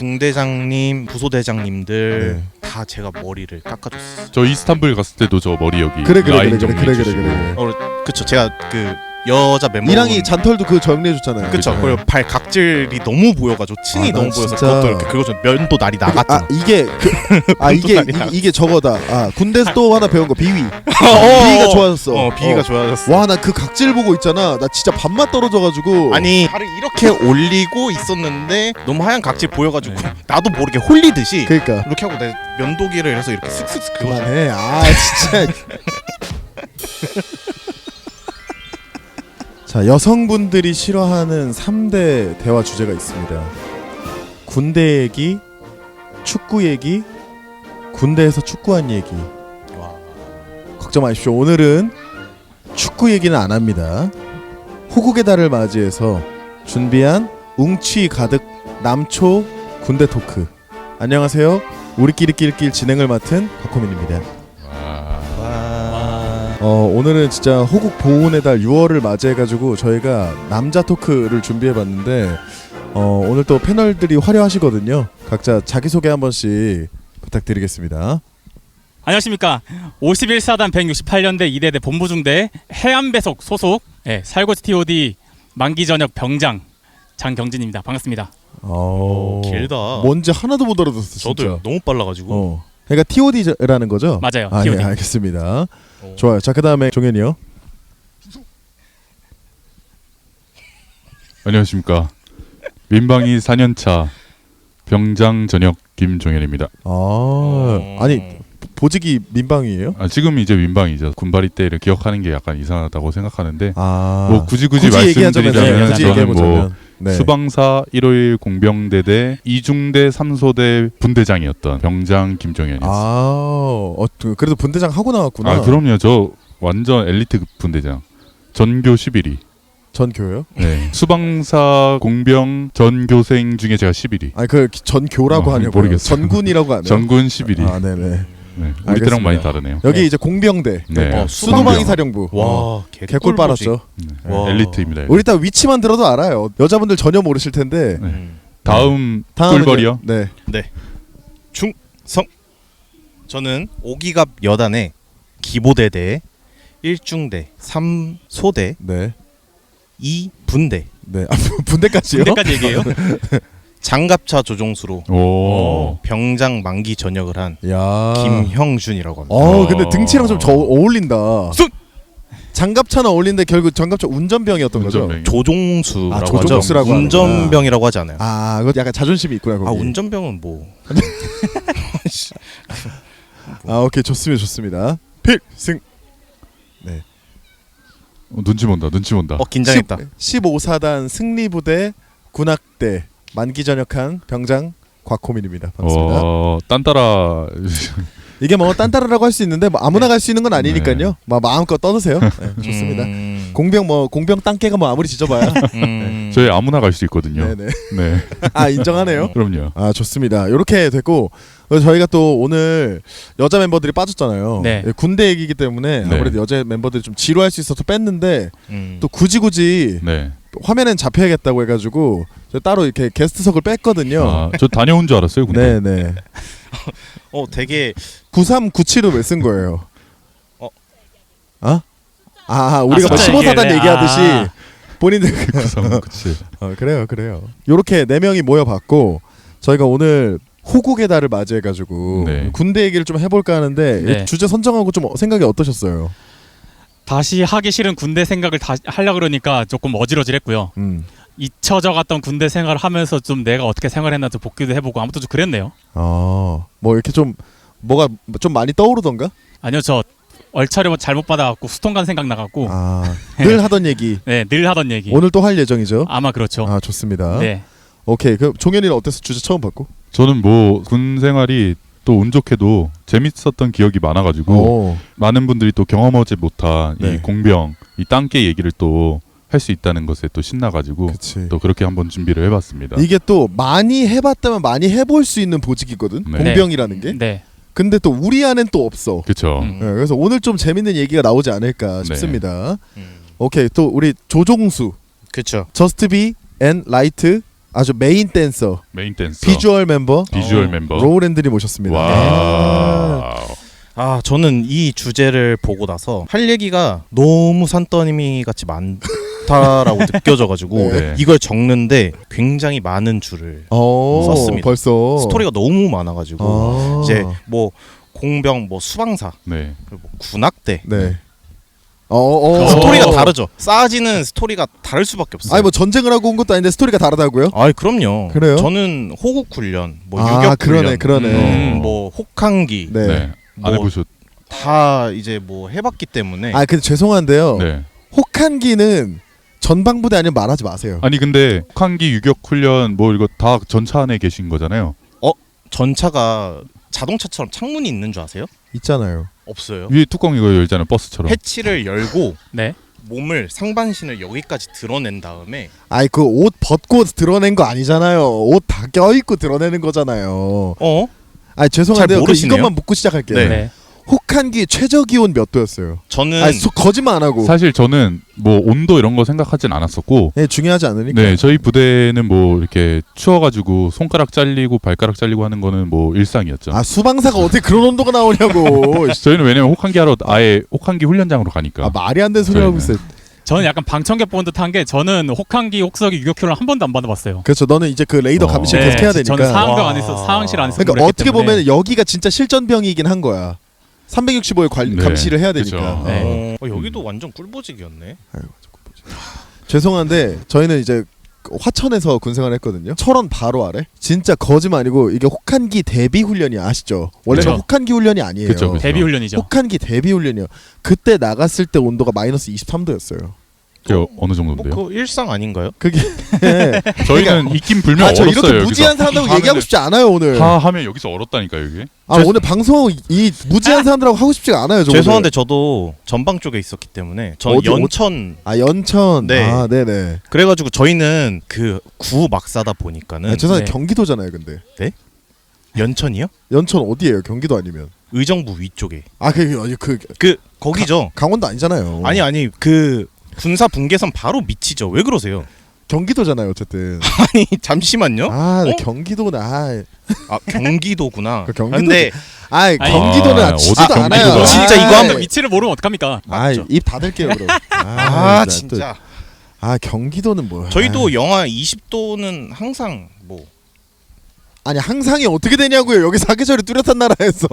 중대장님, 부소대장님들 네. 다 제가 머리를 깎아줬어요. 저 이스탄불 갔을 때도 저 머리 여기 그래. 라인 정리해주시고. 그쵸. 제가 그 여자 멤버 이랑이 잔털도 그거 정리해줬잖아요. 그쵸. 네. 그리고 발 각질이 너무 보여가지고 층이 아, 너무 나 보여서 진짜- 그것도 이렇게 긁어줘. 면도 날이 나갔잖아. 이게 저거다. 군대에서 또 하나 배운 거 비위. 비위가 비위가 좋아졌어. 비위가 좋아졌어. 와, 나 그 각질 보고 있잖아. 나 진짜 밥맛 떨어져가지고. 아니 발을 이렇게 올리고 있었는데 너무 하얀 각질 보여가지고 나도 모르게 홀리듯이 그러니까 이렇게 하고 내 면도기를 해서 이렇게 슥슥슥 긁어줘. 그만해. 아 진짜. 자, 여성분들이 싫어하는 3대 대화 주제가 있습니다. 군대 얘기, 축구 얘기, 군대에서 축구한 얘기. 와. 걱정 마십시오. 오늘은 축구 얘기는 안 합니다. 호국의 달을 맞이해서 준비한 웅취 가득 남초 군대 토크. 안녕하세요. 우리끼리 낄낄 진행을 맡은 곽호민입니다. 오늘은 진짜 호국 보훈의 달 6월을 맞이해가지고 저희가 남자 토크를 준비해봤는데 오늘 또 패널들이 화려하시거든요. 각자 자기소개 한 번씩 부탁드리겠습니다. 안녕하십니까. 51사단 168년대 2대대 본부중대 해안배속 소속 살고지 TOD 만기전역 병장 장경진입니다. 반갑습니다. 길다. 뭔지 하나도 못 알아듣었어. 진짜. 저도 너무 빨라가지고. 그러니까 TOD라는 거죠? 맞아요. 아, TOD. 예, 알겠습니다. 좋아요. 자, 그 다음에 종현이요. 안녕하십니까. 민방위 4년차 병장 전역 김종현입니다. 아니 보직이 민방위예요? 지금 이제 민방위죠. 군발이 때를 기억하는 게 약간 이상하다고 생각하는데 아, 뭐 굳이 얘기하자면 말씀드리자면 굳이 저는 뭐 얘기해보자면 네. 수방사 1호일 공병대대 2중대 3소대 분대장이었던 병장 김종현이었어요. 그래도 분대장 하고 나왔구나. 그럼요. 저 완전 엘리트 분대장. 전교 11위. 전교요? 네. 수방사 공병 전교생 중에 제가 11위. 그 전교라고 하냐고요. 모르겠어요. 전군이라고 하네요. 전군 11위. 아, 네네. 네. 우리 때랑 알겠습니다. 많이 다르네요. 여기 이제 공병대. 네. 수도방위 사령부. 와, 개꿀 빨았죠. 네. 와. 엘리트입니다. 우리 딱 위치만 들어도 알아요. 여자분들 전혀 모르실 텐데. 네. 다음 다음은요? 꿀벌이요? 네. 충성. 저는 5기갑 여단의 기보대대 1중대 3소대 네. 2분대 네. 분대까지요? 군대까지 얘기해요? 장갑차 조종수로 오. 병장 만기 전역을 한 야. 김형준이라고 합니다. 근데 등치랑 좀 어울린다. 쏜! 장갑차는 어울리는데 결국 장갑차 운전병이었던 거죠. 운전병이. 조종수라고 조종수라고 하죠. 하는구나. 운전병이라고 하지 않아요. 그거 약간 자존심이 있구나 거기. 운전병은 뭐 오케이, 좋습니다. 필승. 눈치 본다. 긴장했다. 15사단 승리부대 군악대 만기 전역한 병장 곽호민입니다. 반갑습니다. 딴따라. 이게 뭐 딴따라라고 할 수 있는데 뭐 아무나 갈 수 있는 건 아니니까요. 마음껏 떠드세요. 네, 좋습니다. 공병 땅개가 뭐 아무리 지져봐야. 저희 아무나 갈 수 있거든요. 네네. 네. 인정하네요. 그럼요. 좋습니다. 이렇게 됐고 저희가 또 오늘 여자 멤버들이 빠졌잖아요. 네. 군대 얘기이기 때문에 네. 아무래도 여자 멤버들이 좀 지루할 수 있어서 뺐는데 또 또 굳이 네. 화면엔 잡혀야겠다고 해가지고 따로 이렇게 게스트석을 뺐거든요. 저 다녀온 줄 알았어요. 근데. 네네. 되게 9397을 왜 쓴 거예요? 우리가 뭐 숫자 15사단 얘기를, 얘기하듯이 본인들 그치. 그래요. 요렇게 4명이 모여봤고 저희가 오늘 호국의 달을 맞이해가지고 네. 군대 얘기를 좀 해볼까 하는데 네. 주제 선정하고 좀 생각이 어떠셨어요? 다시 하기 싫은 군대 생각을 다시 하려고 그러니까 조금 어지러질했고요. 잊혀져 갔던 군대 생활을 하면서 좀 내가 어떻게 생활했나 좀 복귀도 해보고 아무튼 좀 그랬네요. 뭐 이렇게 좀 뭐가 좀 많이 떠오르던가? 아니요, 저 얼차려 잘못 받아갖고 수통관 생각 나갖고 늘 하던 얘기 늘 하던 얘기. 오늘 또 할 예정이죠? 아마 그렇죠. 좋습니다. 네. 오케이. 그럼 종현이는 어땠어? 주제 처음 받고? 저는 뭐 군 생활이 또 운 좋게도 재밌었던 기억이 많아가지고 많은 분들이 또 경험하지 못한 네. 이 공병, 이 땅개 얘기를 또 할 수 있다는 것에 또 신나가지고 그치. 또 그렇게 한번 준비를 해봤습니다. 이게 또 많이 해봤다면 많이 해볼 수 있는 보직이거든. 네. 공병이라는 게. 네. 근데 또 우리 안엔 또 없어. 그렇죠. 그래서 오늘 좀 재밌는 얘기가 나오지 않을까 싶습니다. 오케이, 또 우리 조종수 그렇죠. 저스트 비 앤 라이트 아주 메인 댄서, 메인 댄서, 비주얼 멤버, 멤버 로우랜드리 모셨습니다. 아 저는 이 주제를 보고 나서 할 얘기가 너무 산더미 같이 많다라고 느껴져가지고 네. 이걸 적는데 굉장히 많은 줄을 썼습니다. 벌써 스토리가 너무 많아가지고 이제 뭐 공병, 뭐 수방사, 네. 그리고 뭐 군악대. 네. 스토리가 다르죠. 쌓아지는 스토리가 다를 수밖에 없어요. 아니 뭐 전쟁을 하고 온 것도 아닌데 스토리가 다르다고요? 아 그럼요. 그래요? 저는 호국 훈련, 뭐 유격 훈련, 그러네. 뭐 혹한기 네. 네. 안 뭐 해보셨. 다 이제 뭐 해봤기 때문에. 아 근데 죄송한데요. 네. 혹한기는 전방부대 아니면 말하지 마세요. 아니 근데 혹한기 유격 훈련 뭐 이거 다 전차 안에 계신 거잖아요. 전차가 자동차처럼 창문이 있는 줄 아세요? 있잖아요. 없어요. 위에 뚜껑 이거 열잖아요. 버스처럼. 해치를 열고 네. 몸을 상반신을 여기까지 드러낸 다음에 아이 그 옷 벗고 드러낸 거 아니잖아요. 옷 다 껴입고 드러내는 거잖아요. 아니 죄송한데요. 잘 모르시네요. 이것만 묻고 시작할게요. 네. 네. 혹한기 최저 기온 몇 도였어요? 저는 아니 거짓말 안 하고. 사실 저는 뭐 온도 이런 거 생각하진 않았었고. 네, 중요하지 않으니까. 네, 저희 부대는 뭐 이렇게 추워가지고 손가락 잘리고 발가락 잘리고 하는 거는 뭐 일상이었죠. 아 수방사가 어떻게 그런 온도가 나오냐고. 저희는 왜냐면 혹한기 하러 아예 혹한기 훈련장으로 가니까. 아 말이 안 되는 소리 하고 있어요. 저는 약간 방청객 본 듯한 게 저는 혹한기 혹서기 유격훈련 한 번도 안 받아봤어요. 그렇죠. 너는 이제 그 레이더 감시 네, 계속 해야 되니까. 저는 상황병 와. 안에서 상황실 안에서 그러니까 근무를 했기 어떻게 때문에. 보면 여기가 진짜 실전병이긴 한 거야. 365일 네, 감시를 해야 그쵸. 되니까. 네. 여기도 완전 꿀보직이었네. 죄송한데 저희는 이제 화천에서 군생활을 했거든요. 철원 바로 아래. 진짜 거짓말 아니고 이게 혹한기 대비 훈련이 아시죠? 원래는 그쵸. 혹한기 훈련이 아니에요. 그쵸. 데뷔 훈련이죠. 혹한기 대비 훈련이요. 그때 나갔을 때 온도가 마이너스 23도였어요. 그게 어느 뭐 정도인데요? 그 일상 아닌가요? 그게 저희는 있긴 불명 아, 저 얼었어요. 이렇게 여기서. 무지한 사람들하고 얘기하고 싶지 않아요 오늘. 하면 여기서 얼었다니까 여기. 아 오늘 방송 이 무지한 사람들하고 하고 싶지가 않아요. 저 죄송한데 오늘. 저도 전방 쪽에 있었기 때문에 저는 어디, 연천. 아 연천. 네. 아 네네. 그래가지고 저희는 그 구 막사다 보니까는 아, 죄송한데 네. 경기도잖아요 근데. 연천이요? 연천 어디예요? 경기도 아니면. 의정부 위쪽에. 아 그 거기죠. 강원도 아니잖아요. 아니 그 군사 분계선 바로 밑이죠. 왜 그러세요? 경기도잖아요 어쨌든. 아니 잠시만요. 아 어? 경기도는 아 경기도구나. 그 경기도- 근데 아이 아니, 경기도는 어디 치지도 않아요. 경기도다. 진짜 이거 한번 위치를 모르면 어떡합니까? 맞죠. 아입 닫을게요 그럼. 진짜. 아 경기도는 뭐야? 저희도 영하 20도는 항상 뭐 아니 항상이 어떻게 되냐고요. 여기 사계절이 뚜렷한 나라에서.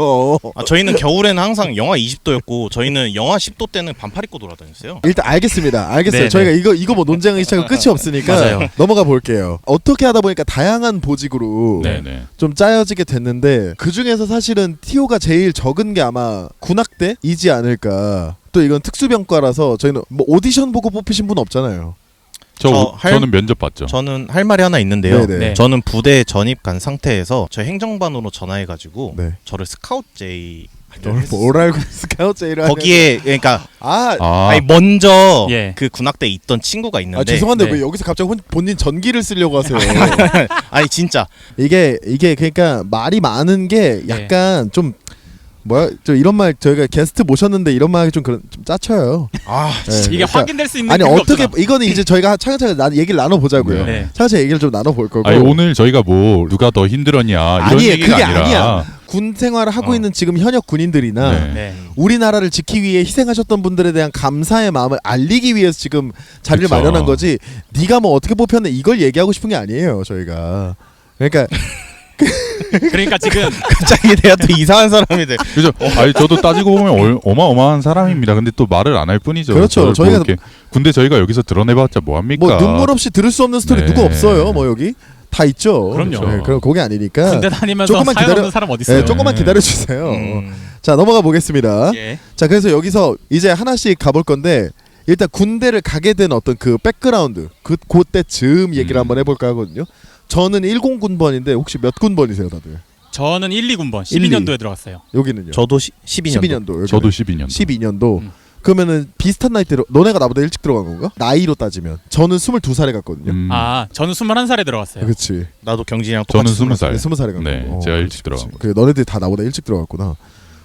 저희는 겨울에는 항상 영하 20도였고 저희는 영하 10도 때는 반팔 입고 돌아다녔어요. 일단 알겠습니다. 알겠어요. 네, 저희가 이거 뭐 논쟁이 시작은 끝이 없으니까 맞아요. 넘어가 볼게요. 어떻게 하다 보니까 다양한 보직으로 네네. 좀 짜여지게 됐는데 그 중에서 사실은 티오가 제일 적은 게 아마 군악대이지 않을까. 또 이건 특수병과라서 저희는 뭐 오디션 보고 뽑히신 분 없잖아요. 저는 면접 봤죠. 저는 할 말이 하나 있는데요. 네네. 네. 저는 부대 전입 간 상태에서 저 행정반으로 전화해가지고 네. 저를 스카우트 제이 뭘 알고 스카우트 제의를 거기에 그러니까 아니 먼저 예. 그 군악대에 있던 친구가 있는데 죄송한데 네. 왜 여기서 갑자기 본인 전기를 쓰려고 하세요? 아니 진짜 이게 그러니까 말이 많은 게 약간 좀 뭐야 저 이런 말 저희가 게스트 모셨는데 이런 말이 좀 짜쳐요. 네, 이게 그러니까 확인될 수 있는 아니 근거가 어떻게 없잖아. 이거는 이제 저희가 차근차근 얘기를 나눠보자고요. 네. 차근차근 얘기를 좀 나눠볼 거고. 아니 오늘 저희가 뭐 누가 더 힘들었냐 이런 아니에요, 얘기가 그게 아니라 아니야. 군 생활을 하고 있는 지금 현역 군인들이나 네. 네. 우리나라를 지키기 위해 희생하셨던 분들에 대한 감사의 마음을 알리기 위해서 지금 자리를 그쵸. 마련한 거지. 네가 뭐 어떻게 뽑혔네 이걸 얘기하고 싶은 게 아니에요 저희가. 그러니까 그러니까 지금 갑자기 내가 또 이상한 사람이 돼. 그죠? 아니 저도 따지고 보면 어마어마한 사람입니다. 근데 또 말을 안 할 뿐이죠. 그렇죠. 저희가 저희가 이렇게 군대 저희가 여기서 드러내봤자 뭐 합니까? 뭐 눈물 없이 들을 수 없는 스토리 네. 누구 없어요. 뭐 여기 다 있죠. 그럼요. 네, 그럼 그게 아니니까. 군대 다니면서 조금만 사연 기다려- 없는 사람 어디 있어요? 네, 조금만 기다려 주세요. 자 넘어가 보겠습니다. 예. 자 그래서 여기서 이제 하나씩 가볼 건데 일단 군대를 가게 된 어떤 그 백그라운드 그때쯤 얘기를 한번 해볼까 하거든요. 저는 10군번인데 혹시 몇 군번이세요 다들? 저는 1, 2군번 1, 2. 12년도에 들어갔어요. 여기는요? 저도 12년도. 12년도. 저도 12년. 12년도. 그러면은 비슷한 나이대로 너네가 나보다 일찍 들어간 건가? 나이로 따지면 저는 22살에 갔거든요. 저는 21살에 들어갔어요. 그렇지. 나도 경진이랑 저는 똑같이 20살. 20살에 간 네, 거고. 제가 일찍 들어간 거. 그래 너네들이 다 나보다 일찍 들어갔구나.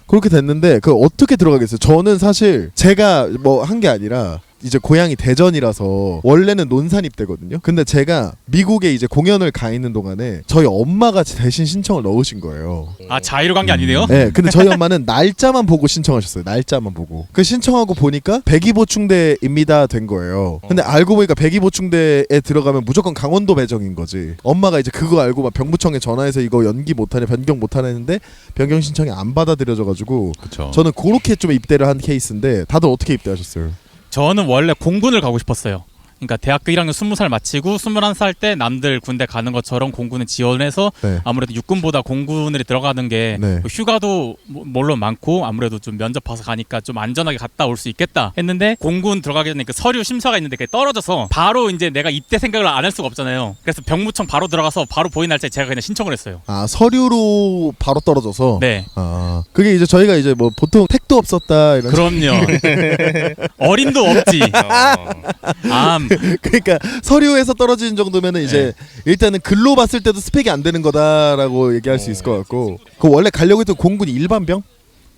그렇게 됐는데 그 어떻게 들어가겠어요? 저는 사실 제가 뭐 한 게 아니라 이제 고향이 대전이라서 원래는 논산 입대거든요. 근데 제가 미국에 이제 공연을 가 있는 동안에 저희 엄마가 대신 신청을 넣으신 거예요. 아 자의로 간 게 아니네요. 네, 근데 저희 엄마는 날짜만 보고 신청하셨어요. 날짜만 보고. 그 신청하고 보니까 백이보충대입니다 된 거예요. 근데 알고 보니까 백이보충대에 들어가면 무조건 강원도 배정인 거지. 엄마가 이제 그거 알고 막 병무청에 전화해서 이거 연기 못하냐 변경 못하냐 했는데 변경 신청이 안 받아들여져가지고 그쵸. 저는 그렇게 좀 입대를 한 케이스인데 다들 어떻게 입대하셨어요? 저는 원래 공군을 가고 싶었어요. 그러니까 대학교 1학년 20살 마치고 21살 때 남들 군대 가는 것처럼 공군에 지원해서 네. 아무래도 육군보다 공군에 들어가는 게 네. 휴가도 물론 많고 아무래도 좀 면접 봐서 가니까 좀 안전하게 갔다 올 수 있겠다 했는데 공군 들어가기 전에 그 서류 심사가 있는데 그게 떨어져서 바로 이제 내가 입대 생각을 안 할 수가 없잖아요. 그래서 병무청 바로 들어가서 바로 보인 날짜에 제가 그냥 신청을 했어요. 아 서류로 바로 떨어져서. 네. 아 그게 이제 저희가 이제 뭐 보통 택도 없었다 이런. 그럼요. 어림도 없지. 그러니까 서류에서 떨어지는 정도면은 이제 일단은 글로 봤을 때도 스펙이 안 되는 거다라고 얘기할 수 있을 것 같고. 그 원래 가려고 했던 공군 일반병?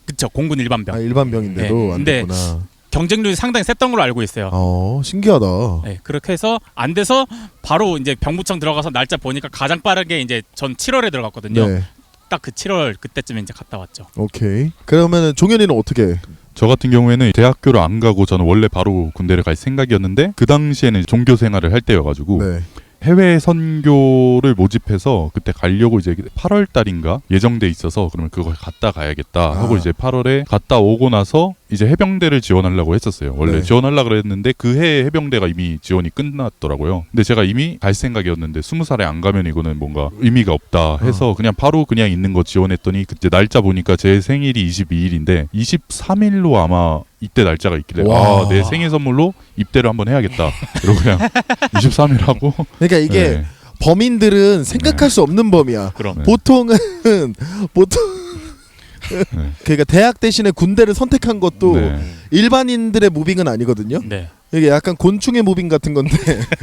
그쵸. 공군 일반병. 아 일반병인데도 네. 안 근데 됐구나. 경쟁률이 상당히 셌던 걸로 알고 있어요. 신기하다. 네, 그렇게 해서 안 돼서 바로 이제 병무청 들어가서 날짜 보니까 가장 빠르게 이제 전 7월에 들어갔거든요. 네. 딱 그 7월 그때쯤에 이제 갔다 왔죠. 오케이. 그러면은 종현이는 어떻게? 저 같은 경우에는 대학교를 안 가고 저는 원래 바로 군대를 갈 생각이었는데 그 당시에는 종교 생활을 할 때여가지고 네. 해외 선교를 모집해서 그때 가려고 이제 8월 달인가 예정돼 있어서 그러면 그거 갔다 가야겠다 하고 이제 8월에 갔다 오고 나서 이제 해병대를 지원하려고 했었어요. 원래 네. 지원하려고 그랬는데 그 해에 해병대가 이미 지원이 끝났더라고요. 근데 제가 이미 갈 생각이었는데 20살에 안 가면 이거는 뭔가 의미가 없다 해서 그냥 바로 그냥 있는 거 지원했더니 그때 날짜 보니까 제 생일이 22일인데 23일로 아마 이때 날짜가 있길래 와. 내 생일 선물로 입대를 한번 해야겠다. 이러고 그냥 23일 하고 그러니까 이게 네. 범인들은 생각할 수 없는 범이야. 그럼. 네. 보통은 그러니까 대학 대신에 군대를 선택한 것도 네. 일반인들의 무빙은 아니거든요. 네. 이게 약간 곤충의 무빙 같은 건데.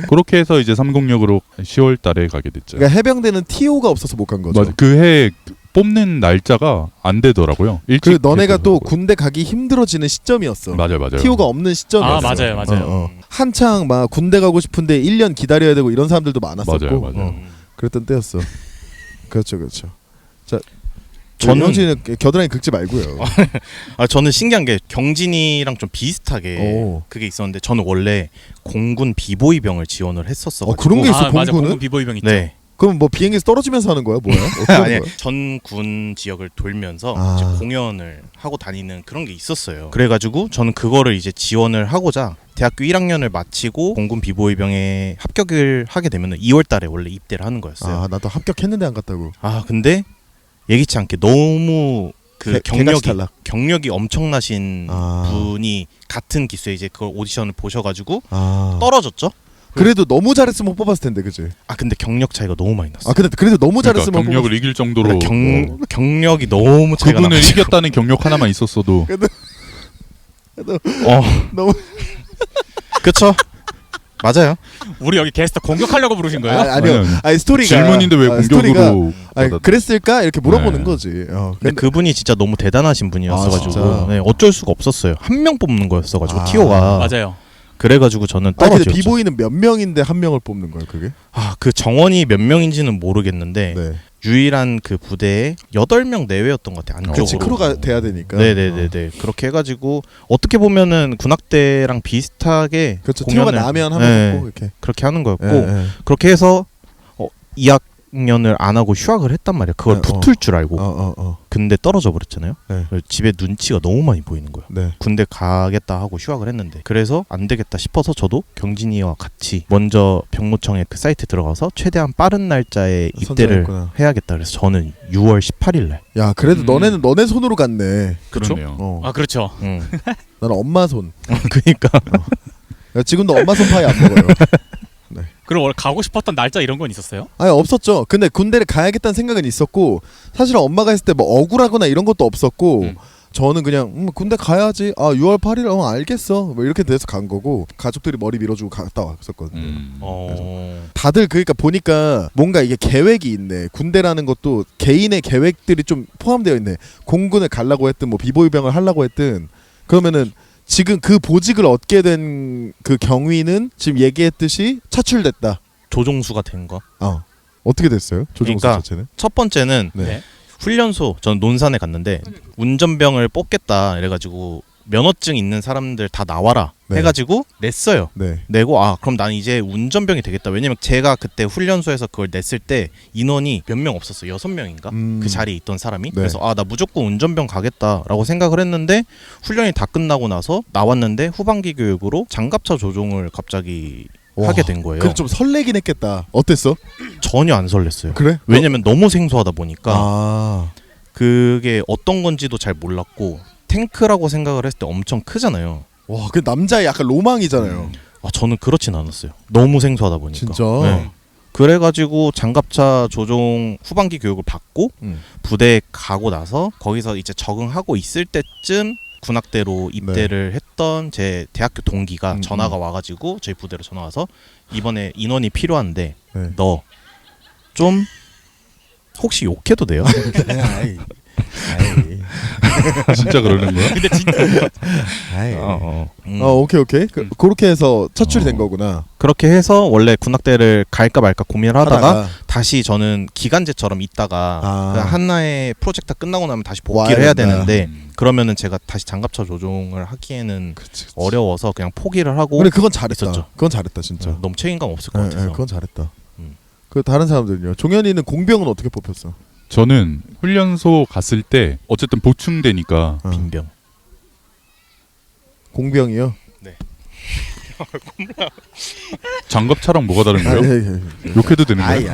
그렇게 해서 이제 306으로 10월 달에 가게 됐죠. 그러니까 해병대는 TO가 없어서 못 간 거죠. 맞아. 그해 뽑는 날짜가 안 되더라고요. 일찍 그 너네가 또 했더라고요. 군대 가기 힘들어지는 시점이었어. 맞아요. TO가 없는 시점이었어. 아, 맞아요. 한창 막 군대 가고 싶은데 1년 기다려야 되고 이런 사람들도 많았었고. 맞아요. 그랬던 때였어. 그렇죠. 자, 저는- 형진은 겨드랑이 긁지 말고요. 저는 신기한 게 경진이랑 좀 비슷하게 오. 그게 있었는데 저는 원래 공군 비보이병을 지원을 했었어. 그런 게 있어, 맞아. 공군은? 공군 비보이병 있죠. 네. 그럼 뭐 비행기에서 떨어지면서 하는 거야, 뭐야? 어떻게 하는 아니 거야? 전군 지역을 돌면서 아. 이제 공연을 하고 다니는 그런 게 있었어요. 그래가지고 저는 그거를 이제 지원을 하고자 대학교 1학년을 마치고 공군 비보이병에 합격을 하게 되면 2월달에 원래 입대를 하는 거였어요. 아, 나도 합격했는데 안 갔다고. 근데 예기치 않게 너무 그 개같이 탈락. 경력이 엄청나신 아. 분이 같은 기수에 이제 그걸 오디션을 보셔가지고 아. 떨어졌죠. 그래도 너무 잘했으면 못 뽑았을 텐데, 그지? 근데 경력 차이가 너무 많이 났어. 근데 그래도 너무 그러니까 잘했으면 경력을 이길 정도로 경력이 너무 차이가 그분을 나가지고. 이겼다는 경력 하나만 있었어도 너무 그쵸? 맞아요. 우리 여기 게스트 공격하려고 부르신 거예요? 아니요. 아니 스토리가 질문인데 왜 스토리가 공격으로 그랬을까 이렇게 물어보는 네. 거지. 근데 그분이 진짜 너무 대단하신 아, 분이었어가지고 진짜? 네, 어쩔 수가 없었어요. 한 명 뽑는 거였어가지고 아. TO가 맞아요. 그래가지고 저는 근데 떨어졌죠. 비보이는 몇 명인데 한 명을 뽑는 거야, 그게? 그 정원이 몇 명인지는 모르겠는데 네. 유일한 그 부대에 8명 내외였던 것 같아요. 그렇지, 안쪽으로. 크루가 돼야 되니까. 네네네네. 그렇게 해가지고 어떻게 보면은 군악대랑 비슷하게 그렇죠. TO가 공연을 나면 하면 네, 뽑고 이렇게. 그렇게 하는 거였고 예. 그렇게 해서 2학년을 안 하고 휴학을 했단 말이야. 그걸 붙을 줄 알고. 근데 떨어져 버렸잖아요. 네. 집에 눈치가 너무 많이 보이는 거야. 네. 군대 가겠다 하고 휴학을 했는데 그래서 안 되겠다 싶어서 저도 경진이와 같이 먼저 병무청에 그 사이트 들어가서 최대한 빠른 날짜에 입대를 선정했구나. 해야겠다. 그래서 저는 6월 18일 날. 야, 그래도 너네는 너네 손으로 갔네. 그쵸? 그러네요. 아 그렇죠. 나는 엄마 손. 그러니까 야, 지금도 엄마 손 파이 안 먹어요. 그럼 원래 가고 싶었던 날짜 이런 건 있었어요? 아니 없었죠. 근데 군대를 가야겠다는 생각은 있었고 사실 엄마가 했을 때 뭐 억울하거나 이런 것도 없었고 저는 그냥 군대 가야지. 6월 8일 알겠어. 뭐 이렇게 돼서 간 거고 가족들이 머리 밀어주고 갔다 왔었거든요. 다들 그러니까 보니까 뭔가 이게 계획이 있네. 군대라는 것도 개인의 계획들이 좀 포함되어 있네. 공군을 가려고 했든 뭐 비보이병을 하려고 했든 그러면은 지금 그 보직을 얻게 된 그 경위는 지금 얘기했듯이 차출됐다. 조종수가 된 거. 어떻게 됐어요? 조종수 그러니까 자체는? 첫 번째는 네. 네. 훈련소, 저는 논산에 갔는데 운전병을 뽑겠다 이래가지고 면허증 있는 사람들 다 나와라 네. 해가지고 냈어요. 네. 내고 그럼 난 이제 운전병이 되겠다. 왜냐면 제가 그때 훈련소에서 그걸 냈을 때 인원이 몇 명 없었어요. 6명인가? 그 자리에 있던 사람이. 네. 그래서 나 무조건 운전병 가겠다라고 생각을 했는데 훈련이 다 끝나고 나서 나왔는데 후반기 교육으로 장갑차 조종을 갑자기 와, 하게 된 거예요. 그래 좀 설레긴 했겠다. 어땠어? 전혀 안 설렜어요. 그래? 왜냐면 너무 생소하다 보니까 아. 그게 어떤 건지도 잘 몰랐고 탱크라고 생각을 했을 때 엄청 크잖아요. 와, 그 남자의 약간 로망이잖아요. 저는 그렇진 않았어요. 너무 생소하다 보니까. 진짜. 네. 그래가지고 장갑차 조종 후반기 교육을 받고 부대에 가고 나서 거기서 이제 적응하고 있을 때쯤 군악대로 입대를 했던 제 대학교 동기가 전화가 와가지고 저희 부대로 전화 와서 이번에 인원이 필요한데 네. 너 좀 혹시 욕해도 돼요? 아이. 진짜 그러는 거야? 근데 진짜 아이. 음. 오케이. 그렇게 해서 차출이 된 거구나. 그렇게 해서 원래 군악대를 갈까 말까 고민을 하다가 다시 저는 기간제처럼 있다가 그 하나의 프로젝트 끝나고 나면 다시 복귀를 해야 되는데 그러면은 제가 다시 장갑차 조종을 하기에는 그치. 어려워서 그냥 포기를 하고. 근데 그건 잘했다. 있었죠. 그건 잘했다 진짜. 너무 책임감 없을 것 같아서. 그건 잘했다. 음. 그 다른 사람들은요. 종현이는 공병은 어떻게 뽑혔어? 저는 훈련소 갔을 때 어쨌든 보충되니까 빈병. 공병이요? 장갑차랑 뭐가 다른 거예요? 욕해도 되는 거예요?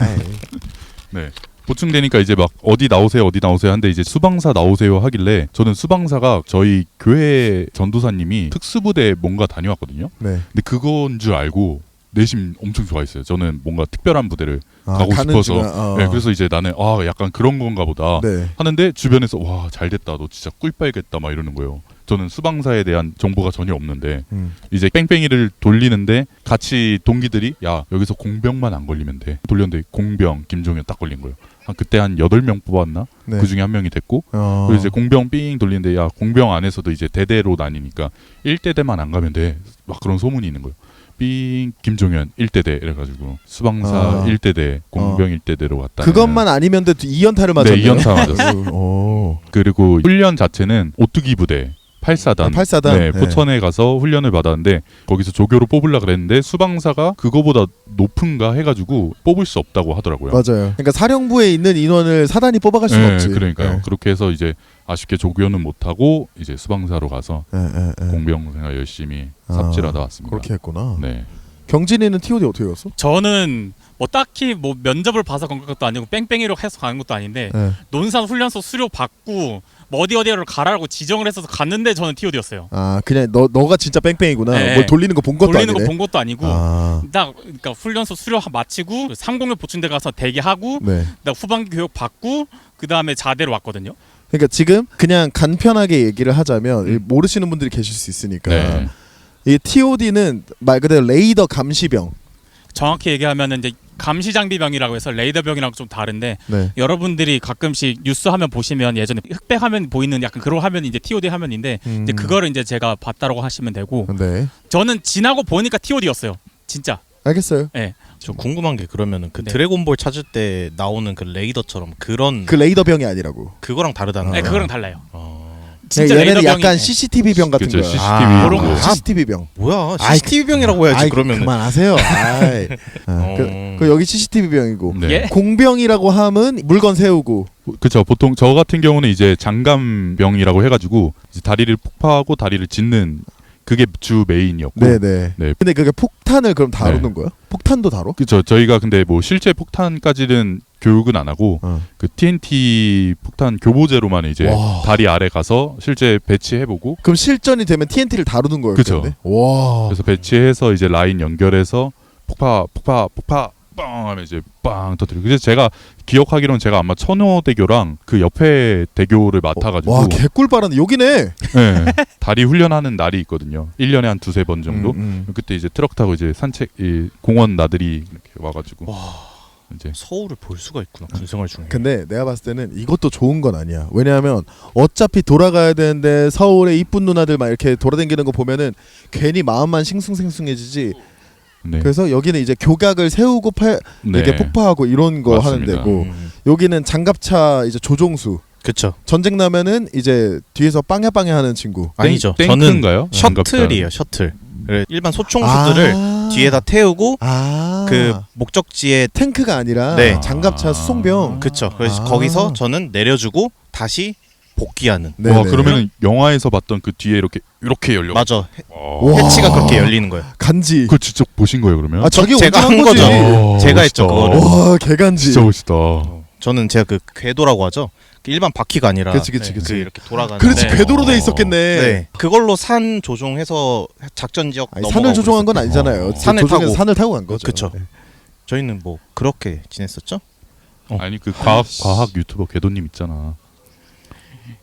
네. 보충되니까 이제 막 어디 나오세요 하는데 이제 수방사 나오세요 하길래 저는 수방사가 저희 교회 전도사님이 특수부대에 뭔가 다녀왔거든요. 네. 근데 그건 줄 알고 내심 엄청 좋아했어요. 저는 뭔가 특별한 부대를 가고 가는 싶어서. 중간, 네, 그래서 이제 나는 약간 그런 건가 보다 네. 하는데 주변에서 와 잘됐다 너 진짜 꿀 빨겠다 막 이러는 거예요. 저는 수방사에 대한 정보가 전혀 없는데 이제 뺑뺑이를 돌리는데 같이 동기들이 야 여기서 공병만 안 걸리면 돼 돌렸는데 공병 김종현 딱 걸린 거예요. 그때 한 8명 뽑았나? 네. 그 중에 한 명이 됐고 그리고 이제 공병 삥 돌리는데 야 공병 안에서도 이제 대대로 나뉘니까 1대대만 안 가면 돼 막 그런 소문이 있는 거예요. 삥 김종현 1대대 이래가지고 수방사 1대대 공병 1대대로 갔다. 그것만 아니면 돼 2연타를 맞았네요. 네 2연타 맞았어요. 그리고 훈련 자체는 오뚜기 부대 8사단, 8사단. 네, 포천에 가서 훈련을 받았는데 거기서 조교로 뽑으려 그랬는데 수방사가 그거보다 높은가 해가지고 뽑을 수 없다고 하더라고요. 맞아요. 그러니까 사령부에 있는 인원을 사단이 뽑아갈 수가 네, 없지. 그러니까요. 네. 그렇게 해서 이제 아쉽게 조교는 못하고 이제 수방사로 가서 네. 공병 생활 열심히 삽질하다 왔습니다. 그렇게 했구나. 네. 경진이는 TOD 어떻게 갔어? 저는 뭐 딱히 뭐 면접을 봐서 간 것도 아니고 뺑뺑이로 해서 가는 것도 아닌데 네. 논산 훈련소 수료 받고 뭐 어디를 가라고 지정을 했어서 갔는데 저는 TOD였어요. 그냥 너가 진짜 뺑뺑이구나. 네. 뭘 돌리는 거 본 것도 돌리는 아니네. 거 본 것도 아니고 딱 그러니까 훈련소 수료 마치고 306 보충대 가서 대기하고 네. 나 후반기 교육 받고 그 다음에 자대로 왔거든요. 그러니까 지금 그냥 간편하게 얘기를 하자면 모르시는 분들이 계실 수 있으니까 네. 이 TOD는 말 그대로 레이더 감시병. 정확히 얘기하면 이제 감시 장비병이라고 해서 레이더병이랑 좀 다른데 네. 여러분들이 가끔씩 뉴스 화면 보시면 예전에 흑백 화면 보이는 약간 그런 화면이 이제 TOD 화면인데 이제 그거를 이제 제가 봤다라고 하시면 되고 네. 저는 지나고 보니까 TOD였어요. 진짜. 알겠어요. 네. 저 궁금한 게 그러면은 그 네. 드래곤볼 찾을 때 나오는 그 레이더처럼 그런 그 레이더병이 아니라고. 그거랑 다르다는 네, 거예요? 그거랑 달라요. 어. 진짜 얘네는 레이더병이- 약간 CCTV 병 같은 그쵸, 거야. CCTV 그런 거. CCTV 병. 뭐야? CCTV 병이라고 해야지 그러면은. 그만하세요. 그 여기 CCTV 병이고 네. 예? 공병이라고 하면 물건 세우고. 그렇죠. 보통 저 같은 경우는 이제 장감병이라고 해가지고 이제 다리를 폭파하고 다리를 짓는 그게 주 메인이었고. 네네. 네. 근데 그게 폭탄을 그럼 다루는 거야? 폭탄도 다뤄? 그렇죠. 저희가 근데 뭐 실제 폭탄까지는 교육은 안 하고 그 TNT 폭탄 교보제로만 이제 와. 다리 아래 가서 실제 배치해보고 그럼 실전이 되면 TNT를 다루는 거예요? 그쵸. 와. 그래서 배치해서 이제 라인 연결해서 폭파 빵 하면 이제 빵 터뜨리고. 그래서 제가 기억하기로는 제가 아마 천호대교랑 그 옆에 대교를 맡아가지고 와 개꿀 빨았네. 여기네. 네, 다리 훈련하는 날이 있거든요. 1년에 한 2-3번 정도. 그때 이제 트럭 타고 이제 산책 이 공원 나들이 이렇게 와가지고 이제 서울을 볼 수가 있구나 군생활 중에. 근데 내가 봤을 때는 이것도 좋은 건 아니야. 왜냐하면 어차피 돌아가야 되는데 서울에 이쁜 누나들 막 이렇게 돌아다니는 거 보면은 괜히 마음만 싱숭생숭해지지. 네. 그래서 여기는 이제 교각을 세우고 네. 이렇게 폭파하고 이런 거 하는 맞습니다. 데고, 여기는 장갑차 이제 조종수. 그쵸. 전쟁 나면은 이제 뒤에서 빵야빵야 하는 친구. 아니죠. 땡크인가요? 셔틀이에요. 셔틀. 일반 소총수들을 뒤에다 태우고 그 목적지에 탱크가 아니라 네. 장갑차 수송병. 그쵸. 그래서 아. 거기서 저는 내려주고 다시 복귀하는. 네네. 와 그러면은 영화에서 봤던 그 뒤에 이렇게 열려. 맞아. 와. 해치가 그렇게 열리는 거예요. 간지. 그거 직접 보신 거예요 그러면? 아 저게 제가 운전한 한 거지. 거죠. 제가 했죠, 그거를. 와 개간지. 진짜 멋있다. 저는 제가 그 궤도라고 하죠. 일반 바퀴가 아니라 그치. 그 이렇게 돌아가는. 그렇지 네. 궤도로 돼 있었겠네. 네. 그걸로 산 조종해서 작전 지역 아니, 넘어가고 산을 조종한 건 그랬어요. 아니잖아요. 산을 조종해서 타고. 산을 타고 간 거죠. 그쵸. 네. 저희는 뭐 그렇게 지냈었죠. 아니 그 과학 유튜버 궤도님 있잖아.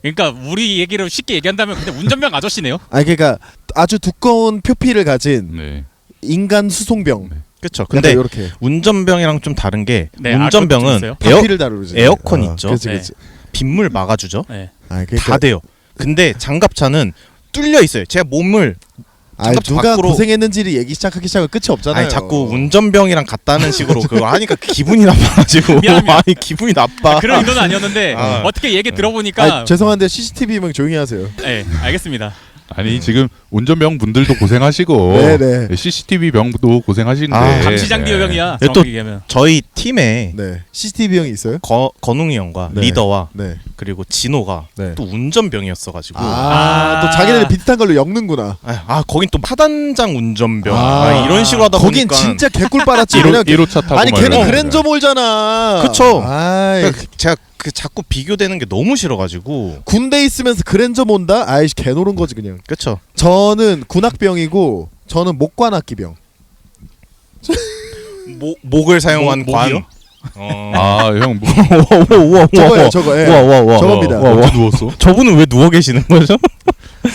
그러니까 우리 얘기를 쉽게 얘기한다면 근데 운전병 아저씨네요. 아니 그러니까 아주 두꺼운 표피를 가진 네. 인간 수송병. 네. 그렇죠. 근데 이렇게 운전병이랑 좀 다른 게 네, 운전병은 아, 바퀴를 다루지. 에어컨 있죠. 그렇지, 네. 그렇지. 빗물 막아주죠. 네. 아, 그러니까, 다 돼요. 근데 장갑차는 뚫려 있어요. 제가 몸을 아니, 장갑차 누가 밖으로- 고생했는지를 얘기 시작하기 시작하면 끝이 없잖아요. 아니 자꾸 운전병이랑 같다는 식으로 그거 하니까 기분이 나빠가지고 미안. 아니 기분이 나빠. 그런 의도는 아니었는데 아. 어떻게 얘기 들어보니까 아니, 죄송한데 CCTV면 조용히 하세요. 네, 알겠습니다. 아니 지금 운전병 분들도 고생하시고 네네. CCTV 병도 고생하시는데 아, 감시장비 요병이야. 또- 정확히 얘기하면. 저희 팀에 네. CCTV 형이 있어요? 건웅이 형과 네. 리더와 네. 그리고 진호가 네. 또 운전병이었어가지고 또 자기네들 비슷한 걸로 엮는구나. 거긴 또 파단장 운전병 아. 이런 식으로 하다 거긴 보니까 진짜 개꿀 빨았지. 1호차 타고 아니 막 걔는 이러는데. 그랜저 몰잖아. 그쵸. 아이, 그러니까 제가 그 자꾸 비교되는 게 너무 싫어가지고 군대 있으면서 그랜저 몬다? 아이씨 개노른 거지 그냥. 그쵸. 저는 군악병이고 저는 목관악기병. 목을 사용한 목이요? 관. 아형 뭐, 저거예요 저거. 예. 저겁니다. 어디 누웠어? 저분은 왜 누워 계시는 거죠?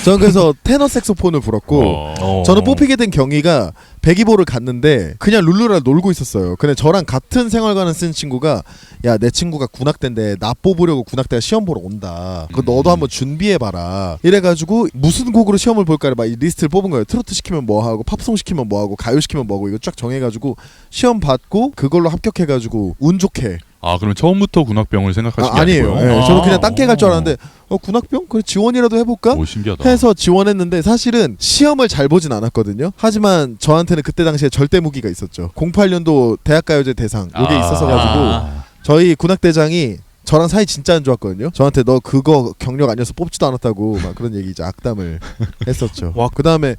저는 그래서 테너 색소폰을 불었고 어. 저는 뽑히게 된 경위가 배기보를 갔는데 그냥 룰루라 놀고 있었어요. 근데 저랑 같은 생활관을 쓴 친구가 야 내 친구가 군악대인데 나 뽑으려고 군악대가 시험 보러 온다. 그 너도 한번 준비해봐라. 이래가지고 무슨 곡으로 시험을 볼까를 막 이 리스트를 뽑은 거예요. 트로트 시키면 뭐 하고 팝송 시키면 뭐 하고 가요 시키면 뭐 하고 이거 쫙 정해가지고 시험 받고 그걸로 합격해가지고 운 좋게. 아 그러면 처음부터 군악병을 생각하신 게 아니에요. 아니고요? 예, 저는 그냥 딴게 갈 줄 알았는데 군악병? 그래 지원이라도 해볼까? 오 신기하다. 해서 지원했는데 사실은 시험을 잘 보진 않았거든요. 하지만 저한테는 그때 당시에 절대 무기가 있었죠. 08년도 대학가요제 대상 요게 있었어가지고 저희 군악대장이 저랑 사이 진짜 안 좋았거든요. 저한테 너 그거 경력 아니어서 뽑지도 않았다고 막 그런 얘기 이제 악담을 했었죠. 와. 그 다음에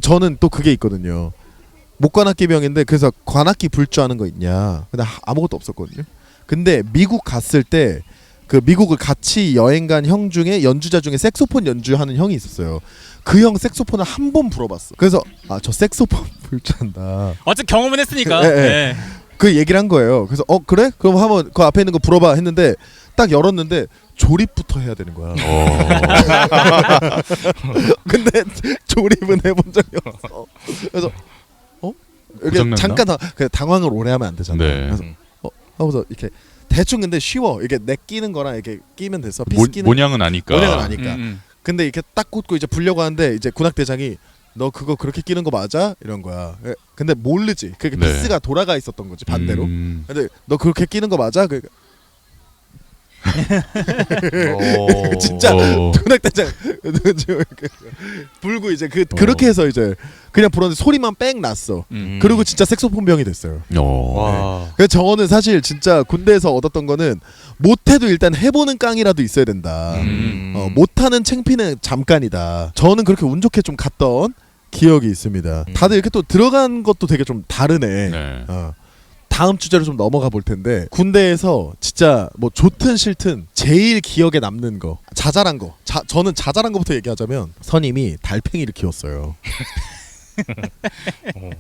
저는 또 그게 있거든요. 목관악기병인데 그래서 관악기 불 줄 아는 거 있냐? 근데 아무것도 없었거든요. 근데 미국 갔을 때 그 미국을 같이 여행 간 형 중에 연주자 중에 색소폰 연주하는 형이 있었어요. 그 형 색소폰을 한 번 불어봤어. 그래서 저 색소폰 불 줄 안다. 어쨌든 경험은 했으니까. 예, 예. 네. 그 얘기를 한 거예요. 그래서 그래? 그럼 한번 그 앞에 있는 거 불어봐 했는데 딱 열었는데 조립부터 해야 되는 거야. 근데 조립은 해본 적이 없어. 그래서 이렇게 고장났나? 잠깐 그냥 당황을 오래 하면 안 되잖아. 네. 그래서 하고서 이렇게 대충 근데 쉬워. 이게 내 끼는 거랑 이렇게 끼면 됐어. 피스 모, 끼는 모양은 아니까. 모양은 아니까. 음. 근데 이렇게 딱 꽂고 이제 불려고 하는데 이제 군악대장이 너 그거 그렇게 끼는 거 맞아? 이런 거야. 근데 모르지. 그게 네. 피스가 돌아가 있었던 거지 반대로. 음. 근데 너 그렇게 끼는 거 맞아? 그러니까 진짜 군악대장 불고 이제 그렇게 해서 이제 그냥 불었는데 소리만 뺑 났어. 그리고 진짜 색소폰 병이 됐어요. 와. 그래서 저는 사실 진짜 군대에서 얻었던 거는 못해도 일단 해보는 깡이라도 있어야 된다. 못하는 창피는 잠깐이다. 저는 그렇게 운 좋게 좀 갔던 기억이 있습니다. 다들 이렇게 또 들어간 것도 되게 좀 다르네. 네. 다음 주제로 좀 넘어가 볼 텐데 군대에서 진짜 뭐 좋든 싫든 제일 기억에 남는 거 자잘한 거 저는 자잘한 거부터 얘기하자면 선임이 달팽이를 키웠어요.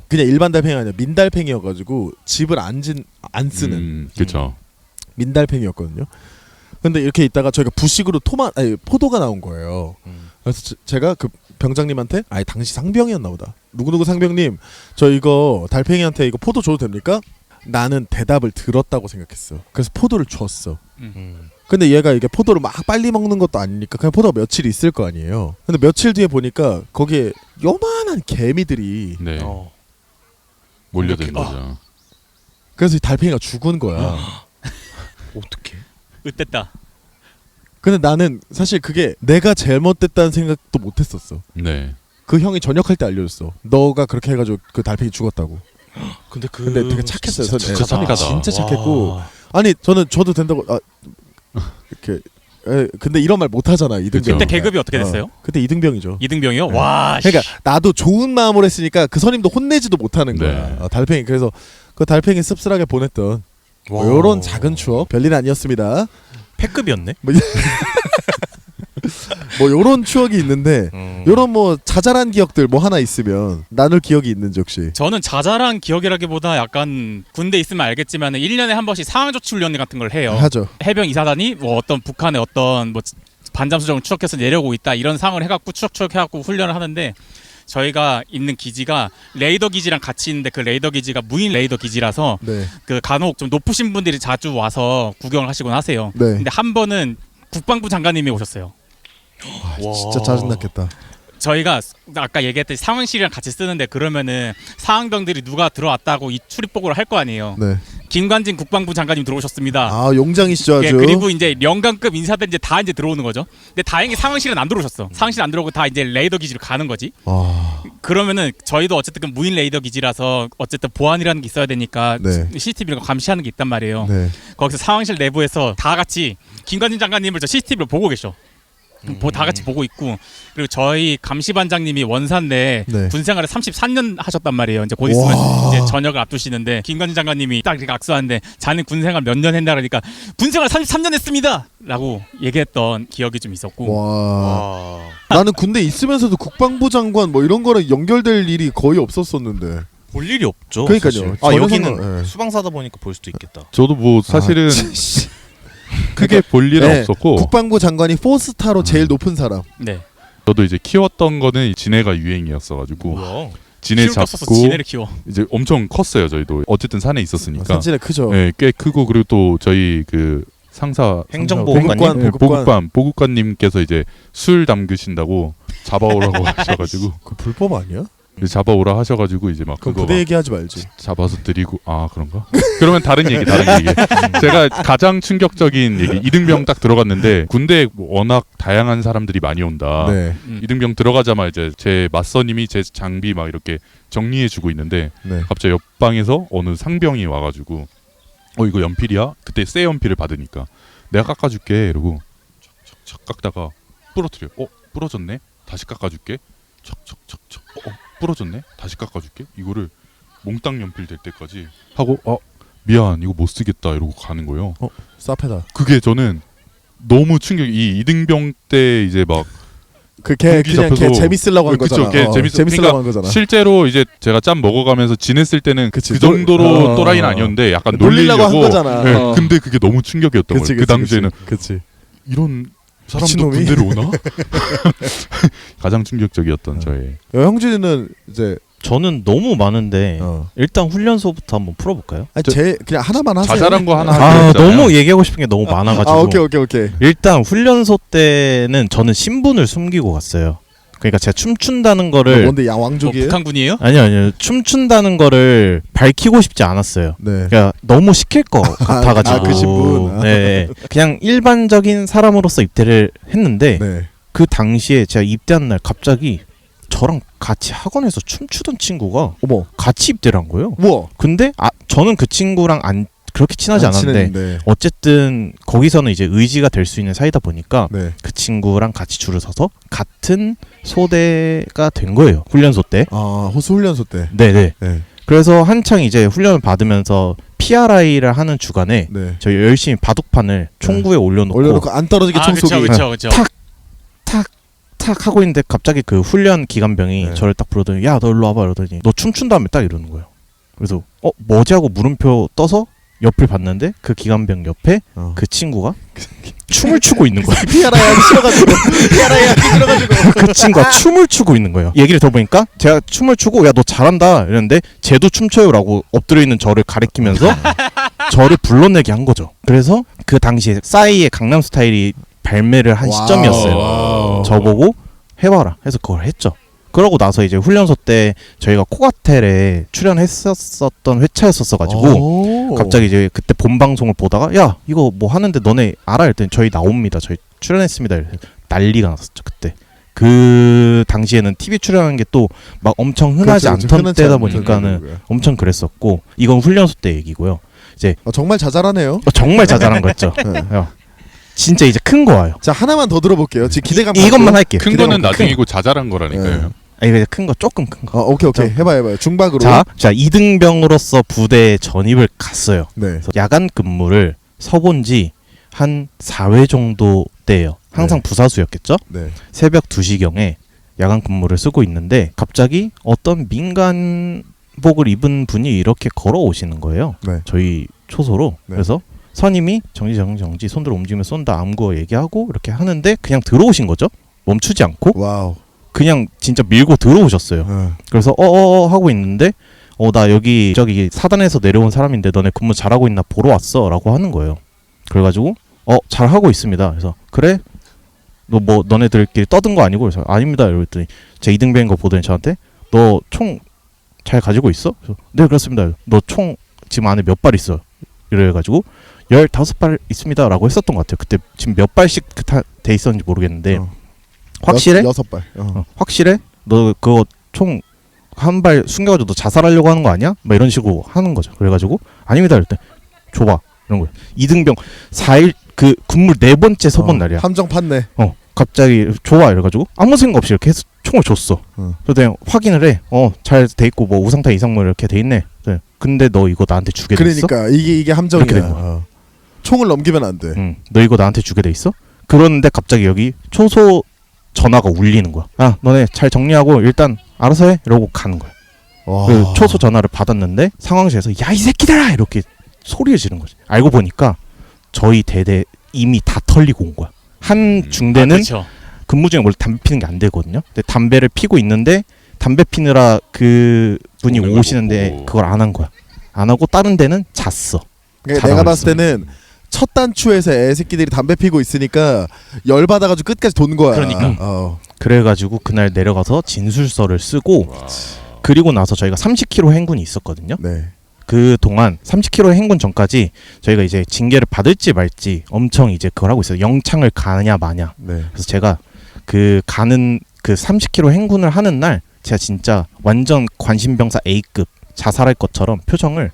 그냥 일반 달팽이가 아니라 민달팽이여가지고 집을 안 쓰는 그렇죠. 민달팽이였거든요. 근데 이렇게 있다가 저희가 부식으로 포도가 나온 거예요. 그래서 제가 그 병장님한테 당시 상병이었나 보다. 누구누구 상병님 저 이거 달팽이한테 이거 포도 줘도 됩니까? 나는 대답을 들었다고 생각했어. 그래서 포도를 줬어. 음. 근데 얘가 이게 포도를 막 빨리 먹는 것도 아니니까 그냥 포도가 며칠 있을 거 아니에요. 근데 며칠 뒤에 보니까 거기에 요만한 개미들이 네. 어. 몰려드는 공격해. 거죠. 그래서 이 달팽이가 죽은 거야. 어떻게? 으땠다. 근데 나는 사실 그게 내가 잘못됐다는 생각도 못했었어. 네. 그 형이 전역할 때 알려줬어. 너가 그렇게 해가지고 그 달팽이 죽었다고. 근데 되게 착했어요. 진짜 선- 착하다. 진짜 착했고. 와. 아니 저도 된다고 이렇게 근데 이런 말 못 하잖아. 이등병. 그때 계급이 어떻게 됐어요? 그때 이등병이죠. 이등병이요? 와. 그러니까 나도 좋은 마음으로 했으니까 그 선임도 혼내지도 못하는 거야. 네. 달팽이. 그래서 그 달팽이 씁쓸하게 보냈던 와. 이런 작은 추억 별일 아니었습니다. 패급이었네. 뭐 요런 추억이 있는데 요런 뭐 자잘한 기억들 뭐 하나 있으면 나눌 기억이 있는지 혹시. 저는 자잘한 기억이라기보다 약간 군대 있으면 알겠지만 1년에 한 번씩 상황조치 훈련 같은 걸 해요. 하죠. 해병 이사단이 뭐 어떤 북한의 어떤 뭐 반잠수정을 추적해서 내려오고 있다 이런 상황을 해갖고 추적해갖고 훈련을 하는데 저희가 있는 기지가 레이더 기지랑 같이 있는데 그 레이더 기지가 무인 레이더 기지라서 네. 그 간혹 좀 높으신 분들이 자주 와서 구경을 하시곤 하세요. 네. 근데 한 번은 국방부 장관님이 오셨어요. 와, 진짜 짜증났겠다. 저희가 아까 얘기했듯이 상황실이랑 같이 쓰는데 그러면은 상황병들이 누가 들어왔다고 이 출입보고를 할 거 아니에요. 네. 김관진 국방부 장관님 들어오셨습니다. 아 용장이시죠 아주. 예, 그리고 이제 영관급 인사들 이제 다 이제 들어오는 거죠. 근데 다행히 상황실은 안 들어오셨어. 상황실 안 들어오고 다 이제 레이더 기지로 가는 거지. 아, 그러면은 저희도 어쨌든 그 무인 레이더 기지라서 어쨌든 보안이라는 게 있어야 되니까 네. CCTV를 감시하는 게 있단 말이에요. 네. 거기서 상황실 내부에서 다 같이 김관진 장관님을 저 CCTV로 보고 계셔. 다 같이 보고 있고 그리고 저희 감시반장님이 원산 내 네. 군생활을 33년 하셨단 말이에요. 이제 곧 있으면 와. 이제 전역을 앞두시는데 김관진 장관님이 딱 이렇게 악수하는데 자네 군생활 몇 년 했나 그러니까 군생활 33년 했습니다라고 얘기했던 기억이 좀 있었고 와. 와. 나는 군대 있으면서도 국방부 장관 뭐 이런 거랑 연결될 일이 거의 없었었는데. 볼 일이 없죠. 그러니까요. 사실. 전혀 여기는 상관- 예. 수방사다 보니까 볼 수도 있겠다. 저도 뭐 사실은 아, 크게 볼 일은 네, 없었고 국방부 장관이 4스타로 제일 높은 사람. 네. 저도 이제 키웠던 거는 진해가 유행이었어가지고 뭐야? 진해 키울 게 없어서 잡고 지네를 키워. 이제 엄청 컸어요. 저희도 어쨌든 산에 있었으니까. 산지는 크죠. 네, 꽤 크고 그리고 또 저희 그 상사 행정보고관님? 보국관님께서 이제 술 담그신다고 잡아오라고 하셔가지고 그 불법 아니야? 잡아오라 하셔가지고 이제 막 그럼 그거 부대 막 얘기하지 말지. 잡아서 드리고 아 그런가? 그러면 다른 얘기. 제가 가장 충격적인 얘기 이등병 딱 들어갔는데 군대에 워낙 다양한 사람들이 많이 온다. 네. 이등병 들어가자마자 이제 제 맞선님이 제 장비 막 이렇게 정리해주고 있는데 네. 갑자기 옆방에서 어느 상병이 와가지고 이거 연필이야? 그때 새 연필을 받으니까 내가 깎아줄게 이러고 척척척 깎다가 부러뜨려. 부러졌네. 다시 깎아줄게. 척척척척. 부러졌네. 다시 깎아줄게. 이거를 몽땅 연필 될 때까지 하고 미안 이거 못 쓰겠다 이러고 가는 거예요. 싸패다. 그게 저는 너무 충격. 이 이등병 때 이제 막 그걔 그냥 걔 재밌으려고 한 그쵸, 거잖아. 걔 재밌으려고 그러니까 한 거잖아. 실제로 이제 제가 짬 먹어가면서 지냈을 때는 그치. 그 정도로 또라이는 어. 아니었는데 약간 놀리려고 한 놀리려고 거잖아. 네, 어. 근데 그게 너무 충격이었던 거예요. 그 당시에는 그치. 이런 사람도 미친놈이? 군대를 오나? 가장 충격적이었던 저의 형준이는 이제 저는 너무 많은데 일단 훈련소부터 한번 풀어볼까요? 아니, 그냥 하나만 하세요. 자잘한 거 하나 아 하기로 했잖아요. 너무 얘기하고 싶은 게 너무 많아가지고. 오케이. 일단 훈련소 때는 저는 신분을 숨기고 갔어요. 그러니까 제가 춤춘다는 거를 뭔데 뭐 야왕족이에요? 북한군이에요? 아니요 춤춘다는 거를 밝히고 싶지 않았어요. 네. 그러니까 너무 시킬 것 같아가지고. 그 신분. 네, 그냥 일반적인 사람으로서 입대를 했는데 네. 그 당시에 제가 입대한 날 갑자기 저랑 같이 학원에서 춤추던 친구가 어머. 같이 입대를 한 거예요. 우와. 근데 저는 그 친구랑 안 그렇게 친하지 않았는데 친했는데. 어쨌든 거기서는 이제 의지가 될 수 있는 사이다 보니까 네. 그 친구랑 같이 줄을 서서 같은 소대가 된 거예요. 훈련소 때. 아 호수 훈련소 때. 네네. 네. 그래서 한창 이제 훈련을 받으면서 PRI를 하는 주간에 네. 저희 열심히 바둑판을 총구에 올려놓고 올려놓고 안 떨어지게 총 쏘기. 그렇죠. 탁 하고 있는데 갑자기 그 훈련 기관병이 네. 저를 딱 부르더니 야 너 일로 와봐 이러더니 너 춤춘 다음에 딱 이러는 거예요. 그래서 뭐지 하고 물음표 떠서 옆을 봤는데 그 기관병 옆에 그 친구가 춤을 추고 있는 거야. 피아라야 하기 싫어가지고 피아라야 하기 싫어가지고 그 친구가 춤을 추고 있는 거예요. 얘기를 들어보니까 제가 춤을 추고 야 너 잘한다 이랬는데 쟤도 춤춰요라고 엎드려 있는 저를 가리키면서 저를 불러내게 한 거죠. 그래서 그 당시에 싸이의 강남 스타일이 발매를 한 시점이었어요. 와우. 저보고 해봐라 해서 그걸 했죠. 그러고 나서 이제 훈련소 때 저희가 코가텔에 출연했었던 회차였었어가지고 갑자기 이제 그때 본 방송을 보다가 야 이거 뭐 하는데 너네 알아? 했더니 저희 나옵니다. 저희 출연했습니다. 난리가 났었죠 그때. 그 당시에는 TV 출연하는 게 또 막 엄청 흔하지 그렇죠, 않던 흔하지 때다 않던 보니까는 거고요. 엄청 그랬었고 이건 훈련소 때 얘기고요. 이제 정말 자잘하네요. 정말 자잘한 거였죠. 네. 야, 진짜 이제 큰 거 와요. 자 하나만 더 들어볼게요. 지금 기대감 이것만 할게요. 큰 기대감 거는 큰 나중이고 자잘한 거라니까요. 네. 아 이거 큰 거 조금 큰 거. 오케이 해봐요. 중박으로. 자 2등병으로서 부대에 전입을 갔어요. 네. 그래서 야간 근무를 서본 지 한 4회 정도 때예요. 항상 부사수였겠죠? 네. 새벽 2시경에 야간 근무를 쓰고 있는데 갑자기 어떤 민간복을 입은 분이 이렇게 걸어오시는 거예요. 네. 저희 초소로. 네. 그래서 선임이 정지 손들어 움직이면 쏜다 암구 얘기하고 이렇게 하는데 그냥 들어오신 거죠. 멈추지 않고 와우. 그냥 진짜 밀고 들어오셨어요. 그래서 하고 있는데 나 여기 저기 사단에서 내려온 사람인데 너네 근무 잘하고 있나 보러 왔어 라고 하는 거예요. 그래가지고 잘하고 있습니다. 그래서 그래? 너 뭐 너네들끼리 떠든 거 아니고? 그래서 아닙니다 이랬더니 제 2등병인 거 보더니 저한테 너 총 잘 가지고 있어? 그래서 네 그렇습니다. 너 총 지금 안에 몇 발 있어? 이래가지고 15발 있습니다 라고 했었던 것 같아요. 그때 지금 몇 발씩 돼 있었는지 모르겠는데 확실해? 6발. 확실해? 너 그거 총 한 발 숨겨가지고 너 자살하려고 하는 거 아니야? 막 이런 식으로 하는 거죠. 그래가지고 아닙니다 이럴 때 줘봐 이런 거예요. 2등병 4일 그 근무 4번째 서본 날이야. 함정 팠네. 갑자기 줘봐 이래가지고 아무 생각 없이 이렇게 해서 총을 줬어. 그래서 확인을 해. 잘 돼 있고 뭐 우상타 이상무 이렇게 돼 있네. 네. 근데 너 이거 나한테 주게 돼 있어? 그러니까 이게 함정이야. 이렇게 된 거야. 총을 넘기면 안 돼. 응. 너 이거 나한테 주게 돼 있어? 그러는데 갑자기 여기 초소 전화가 울리는 거야. 아 너네 잘 정리하고 일단 알아서 해 이러고 가는 거야. 그 초소 전화를 받았는데 상황실에서 야 이 새끼들아 이렇게 소리를 지른 거지. 알고 보니까 저희 대대 이미 다 털리고 온 거야. 한 중대는 그렇죠. 근무 중에 원래 담배 피는 게 안 되거든요. 근데 담배를 피고 있는데 담배 피느라 그 분이 오는 걸 오시는데 못 보고. 그걸 안 한 거야. 안 하고 다른 데는 잤어. 그러니까 내가 봤을 때는 첫 단추에서 애새끼들이 담배 피고 있으니까 열 받아가지고 끝까지 돈 거야. 그러니까. 그래가지고 그날 내려가서 진술서를 쓰고 그리고 나서 저희가 30km 행군이 있었거든요. 네. 그 동안 30km 행군 전까지 저희가 이제 징계를 받을지 말지 엄청 이제 그걸 하고 있어요. 영창을 가냐 마냐. 네. 그래서 제가 그 가는 그 30km 행군을 하는 날 제가 진짜 완전 관심병사 A급 자살할 것처럼 표정을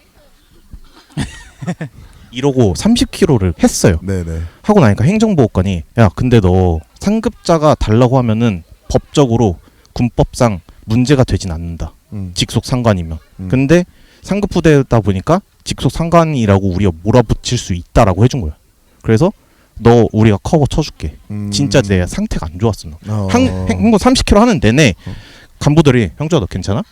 이러고 30km를 했어요. 네네. 하고 나니까 행정보호관이 야 근데 너 상급자가 달라고 하면은 법적으로 군법상 문제가 되진 않는다. 직속 상관이면. 근데 상급 부대다 보니까 직속 상관이라고 우리가 몰아붙일 수 있다라고 해준 거야. 그래서 너 우리가 커버 쳐줄게. 진짜 내 상태가 안 좋았어. 행군 30km 하는 내내 간부들이 형주야 너 괜찮아?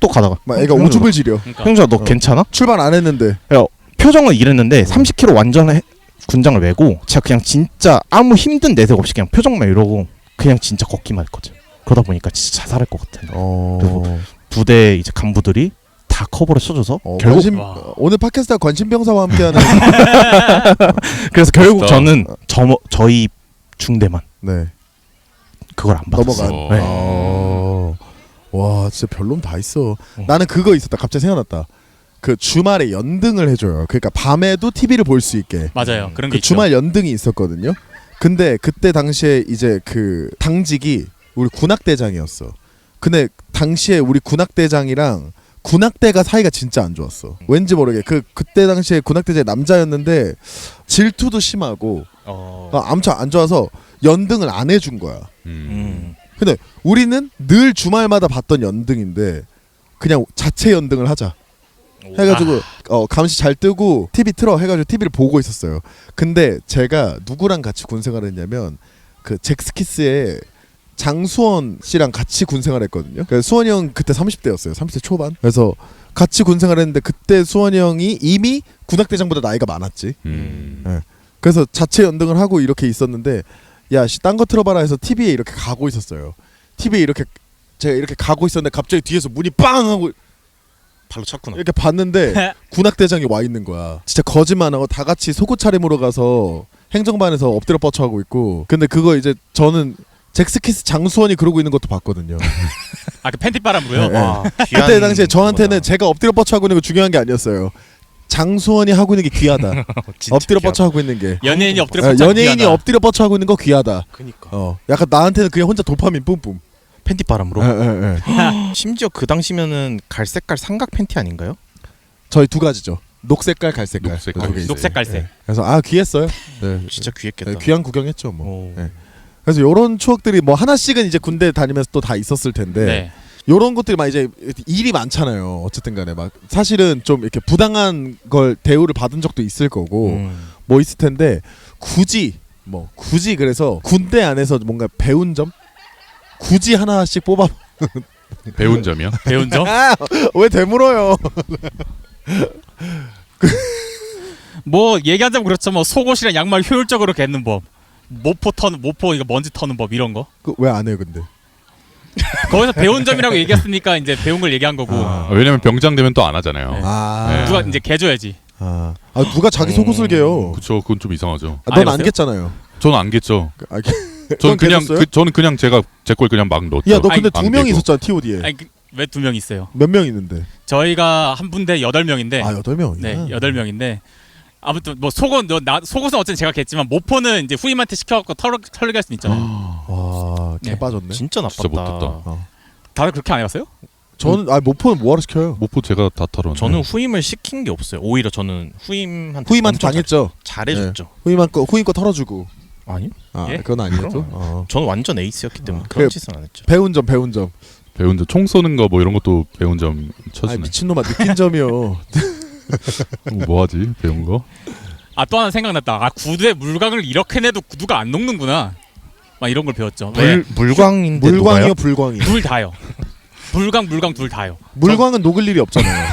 또 가다가 막 애가 오줌을 지려. 그러니까. 형주야 너 괜찮아? 출발 안 했는데. 야, 표정은 이랬는데 30km 완전 군장을 메고 제가 그냥 진짜 아무 힘든 내색 없이 그냥 표정만 이러고 그냥 진짜 걷기만 했거든. 그러다 보니까 진짜 자살할 것 같아. 그리고 부대 이제 간부들이 다 커버를 쳐줘서 결국 오늘 팟캐스트가 관심병사와 함께하는. 그래서 결국 진짜. 저는 저희 중대만 네. 그걸 안 받았어. 넘어간. 네. 와 진짜 별놈 다 있어. 나는 그거 있었다. 갑자기 생각났다. 그 주말에 연등을 해줘요. 그러니까 밤에도 TV를 볼 수 있게. 맞아요. 그런 게 그 있죠. 주말 연등이 있었거든요. 근데 그때 당시에 이제 그 당직이 우리 군악대장이었어. 근데 당시에 우리 군악대장이랑 군악대가 사이가 진짜 안 좋았어. 왠지 모르게 그때 당시에 군악대장이 남자였는데 질투도 심하고 아무튼 안 좋아서 연등을 안 해준 거야. 근데 우리는 늘 주말마다 봤던 연등인데 그냥 자체 연등을 하자 해가지고 감시 잘 뜨고 TV 틀어 해가지고 TV를 보고 있었어요. 근데 제가 누구랑 같이 군생활을 했냐면 그 잭스키스의 장수원 씨랑 같이 군 생활했거든요. 그래서 수원이 형 그때 30대였어요. 30대 초반. 그래서 같이 군 생활했는데 그때 수원이 형이 이미 군악대장보다 나이가 많았지. 네. 그래서 자체 연등을 하고 이렇게 있었는데 야, 딴 거 틀어봐라 해서 TV에 이렇게 가고 있었어요. TV에 이렇게 제가 이렇게 가고 있었는데 갑자기 뒤에서 문이 빵 하고 발로 찼구나. 이렇게 봤는데 군악대장이 와 있는 거야. 진짜 거짓말 안 하고 다 같이 속옷 차림으로 가서 행정반에서 엎드려 뻗쳐하고 있고. 근데 그거 이제 저는 잭스키스 장수원이 그러고 있는 것도 봤거든요. 아, 그 팬티 바람으로요? 네. 와, 그때 당시에 저한테는 거다. 제가 엎드려 뻗쳐하고 있는 거 중요한 게 아니었어요. 장수원이 하고 있는 게 귀하다. 진짜 엎드려 귀하다. 뻗쳐하고 있는 게. 연예인이 엎드려 뻗쳐 연예인이 엎드려 뻗쳐하고 있는 거 귀하다. 그니까. 약간 나한테는 그냥 혼자 도파민 뿜뿜. 팬티 바람으로. 예. 심지어 그 당시면은 갈색깔 삼각 팬티 아닌가요? 저희 두 가지죠. 녹색깔, 갈색깔. 녹색깔. 두 개 있어요. 녹색 갈색. 예. 그래서 귀했어요. 네. 진짜 귀했겠다. 귀한 구경했죠 뭐. 오. 네. 그래서 요런 추억들이 뭐 하나씩은 이제 군대 다니면서 또 다 있었을 텐데 네. 요런 것들이 막 이제 일이 많잖아요. 어쨌든 간에 막 사실은 좀 이렇게 부당한 걸 대우를 받은 적도 있을 거고 뭐 있을 텐데 굳이 그래서 군대 안에서 뭔가 배운 점 굳이 하나씩 뽑아. 배운 점이요? 배운 점? 왜 되물어요? 뭐 얘기하자면 그렇죠. 뭐 속옷이랑 양말 효율적으로 개는 법. 모포 이거 먼지 터는 법 이런 거. 왜 안 해요, 근데? 거기서 배운 점이라고 얘기했으니까 이제 배운 걸 얘기한 거고. 왜냐면 병장 되면 또 안 하잖아요. 네. 네. 누가 이제 개줘야지. 누가 자기 속옷을 개요? 그쵸, 그건 좀 이상하죠. 넌 안 해봤어요? 겠잖아요. 저는 안 겠죠. 넌 그냥 개졌어요? 저는 그냥 제가 제 걸 그냥 막 넣었죠. 야, 너 근데 안 두 명 개고. 있었잖아, TOD에. 아니 왜 2명 있어요? 몇 명 있는데? 저희가 한 분대 8명인데. 8명이야. 네, 8명인데. 아무튼 뭐 속옷은 어쨌든 제가 겠지만 모포는 이제 후임한테 시켜갖고 털게 할 수 있잖아요. 와, 개 네. 빠졌네. 진짜 나빴다. 진짜 못됐다. 다들 그렇게 안 해봤어요? 저는 모포는 뭐하러 시켜요? 모포 제가 다 털었는데. 저는 후임을 시킨 게 없어요. 오히려 저는 후임한테 후임한테 엄청 당했죠. 잘해줬죠. 후임 거 털어주고. 아니요. 예? 그건 아니었죠. 저는 완전 에이스였기 때문에 그래. 그런 짓은 안 했죠. 배운 점. 배운 점, 총 쏘는 거 뭐 이런 것도 배운 점 쳐주네. 미친놈아, 느낀 점이요. 뭐 하지? 배운 거? 아, 또 하나 생각났다. 아, 구두에 물광을 이렇게 내도 구두가 안 녹는구나. 막 이런 걸 배웠죠. 왜? 물광인데 물광이요, 불광이. 둘 다요. 물광 둘 다요. 물광은 녹을 일이 없잖아요.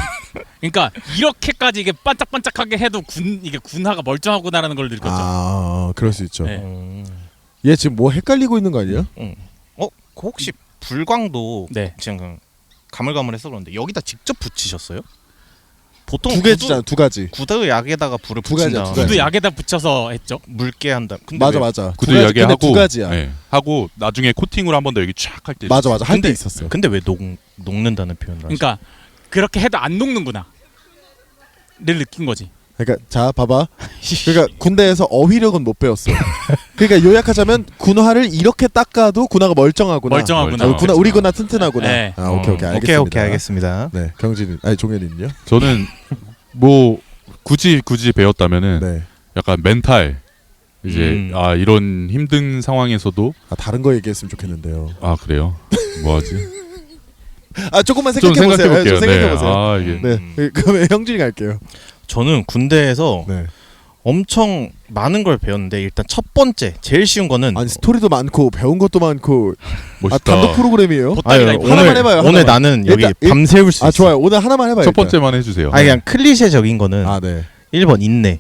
그러니까 이렇게까지 이게 반짝반짝하게 해도 이게 군화가 멀쩡하구나라는 걸 느꼈죠. 그럴 수 있죠. 네. 얘 지금 뭐 헷갈리고 있는 거 아니야? 그 혹시 불광도 네. 그냥 가물가물해서 그런데 여기다 직접 붙이셨어요? 보통 두 개지잖아, 두 가지. 구두 약에다가 불을 두 가지야, 붙인다. 두 가지. 구두 약에다 붙여서 했죠. 붉게 한다. 근데 맞아. 구두 두 가지, 약에 근데 하고 두 가지야. 네. 하고 나중에 코팅으로 한 번 더 여기 촥 할 때. 맞아. 할 때 근데- 있었어요. 근데 왜 녹는다는 표현을 하지? 그러니까 그렇게 해도 안 녹는구나. 를 느낀 거지. 그러니까 자, 봐봐. 그러니까 군대에서 어휘력은 못 배웠어. 그러니까 요약하자면 군화를 이렇게 닦아도 군화가 멀쩡하구나. 멀쩡하구나. 우리 군화 튼튼하구나. 네. 오케이, 알겠습니다. 오케이 알겠습니다. 네, 종현이는요? 저는 뭐 굳이 배웠다면은 네. 약간 멘탈 이제 이런 힘든 상황에서도 다른 거 얘기했으면 좋겠는데요. 그래요. 뭐 하지? 조금만 좀 생각해 보세요. 생각해 볼게요. 좀 생각해 보세요. 이게 네. 그러면 형준이 갈게요. 저는 군대에서 네. 엄청 많은 걸 배웠는데 일단 첫 번째 제일 쉬운 거는 아니, 스토리도 많고 배운 것도 많고. 멋있다. 단독 프로그램이에요? 보따리가 아유, 있고. 하나만 해봐요. 오늘 하나만. 나는 여기 일단 밤새울 수 있어. 좋아요. 오늘 하나만 해봐요. 첫 일단. 번째만 해주세요. 아니 그냥 클리셰적인 거는 네. 1번 인내.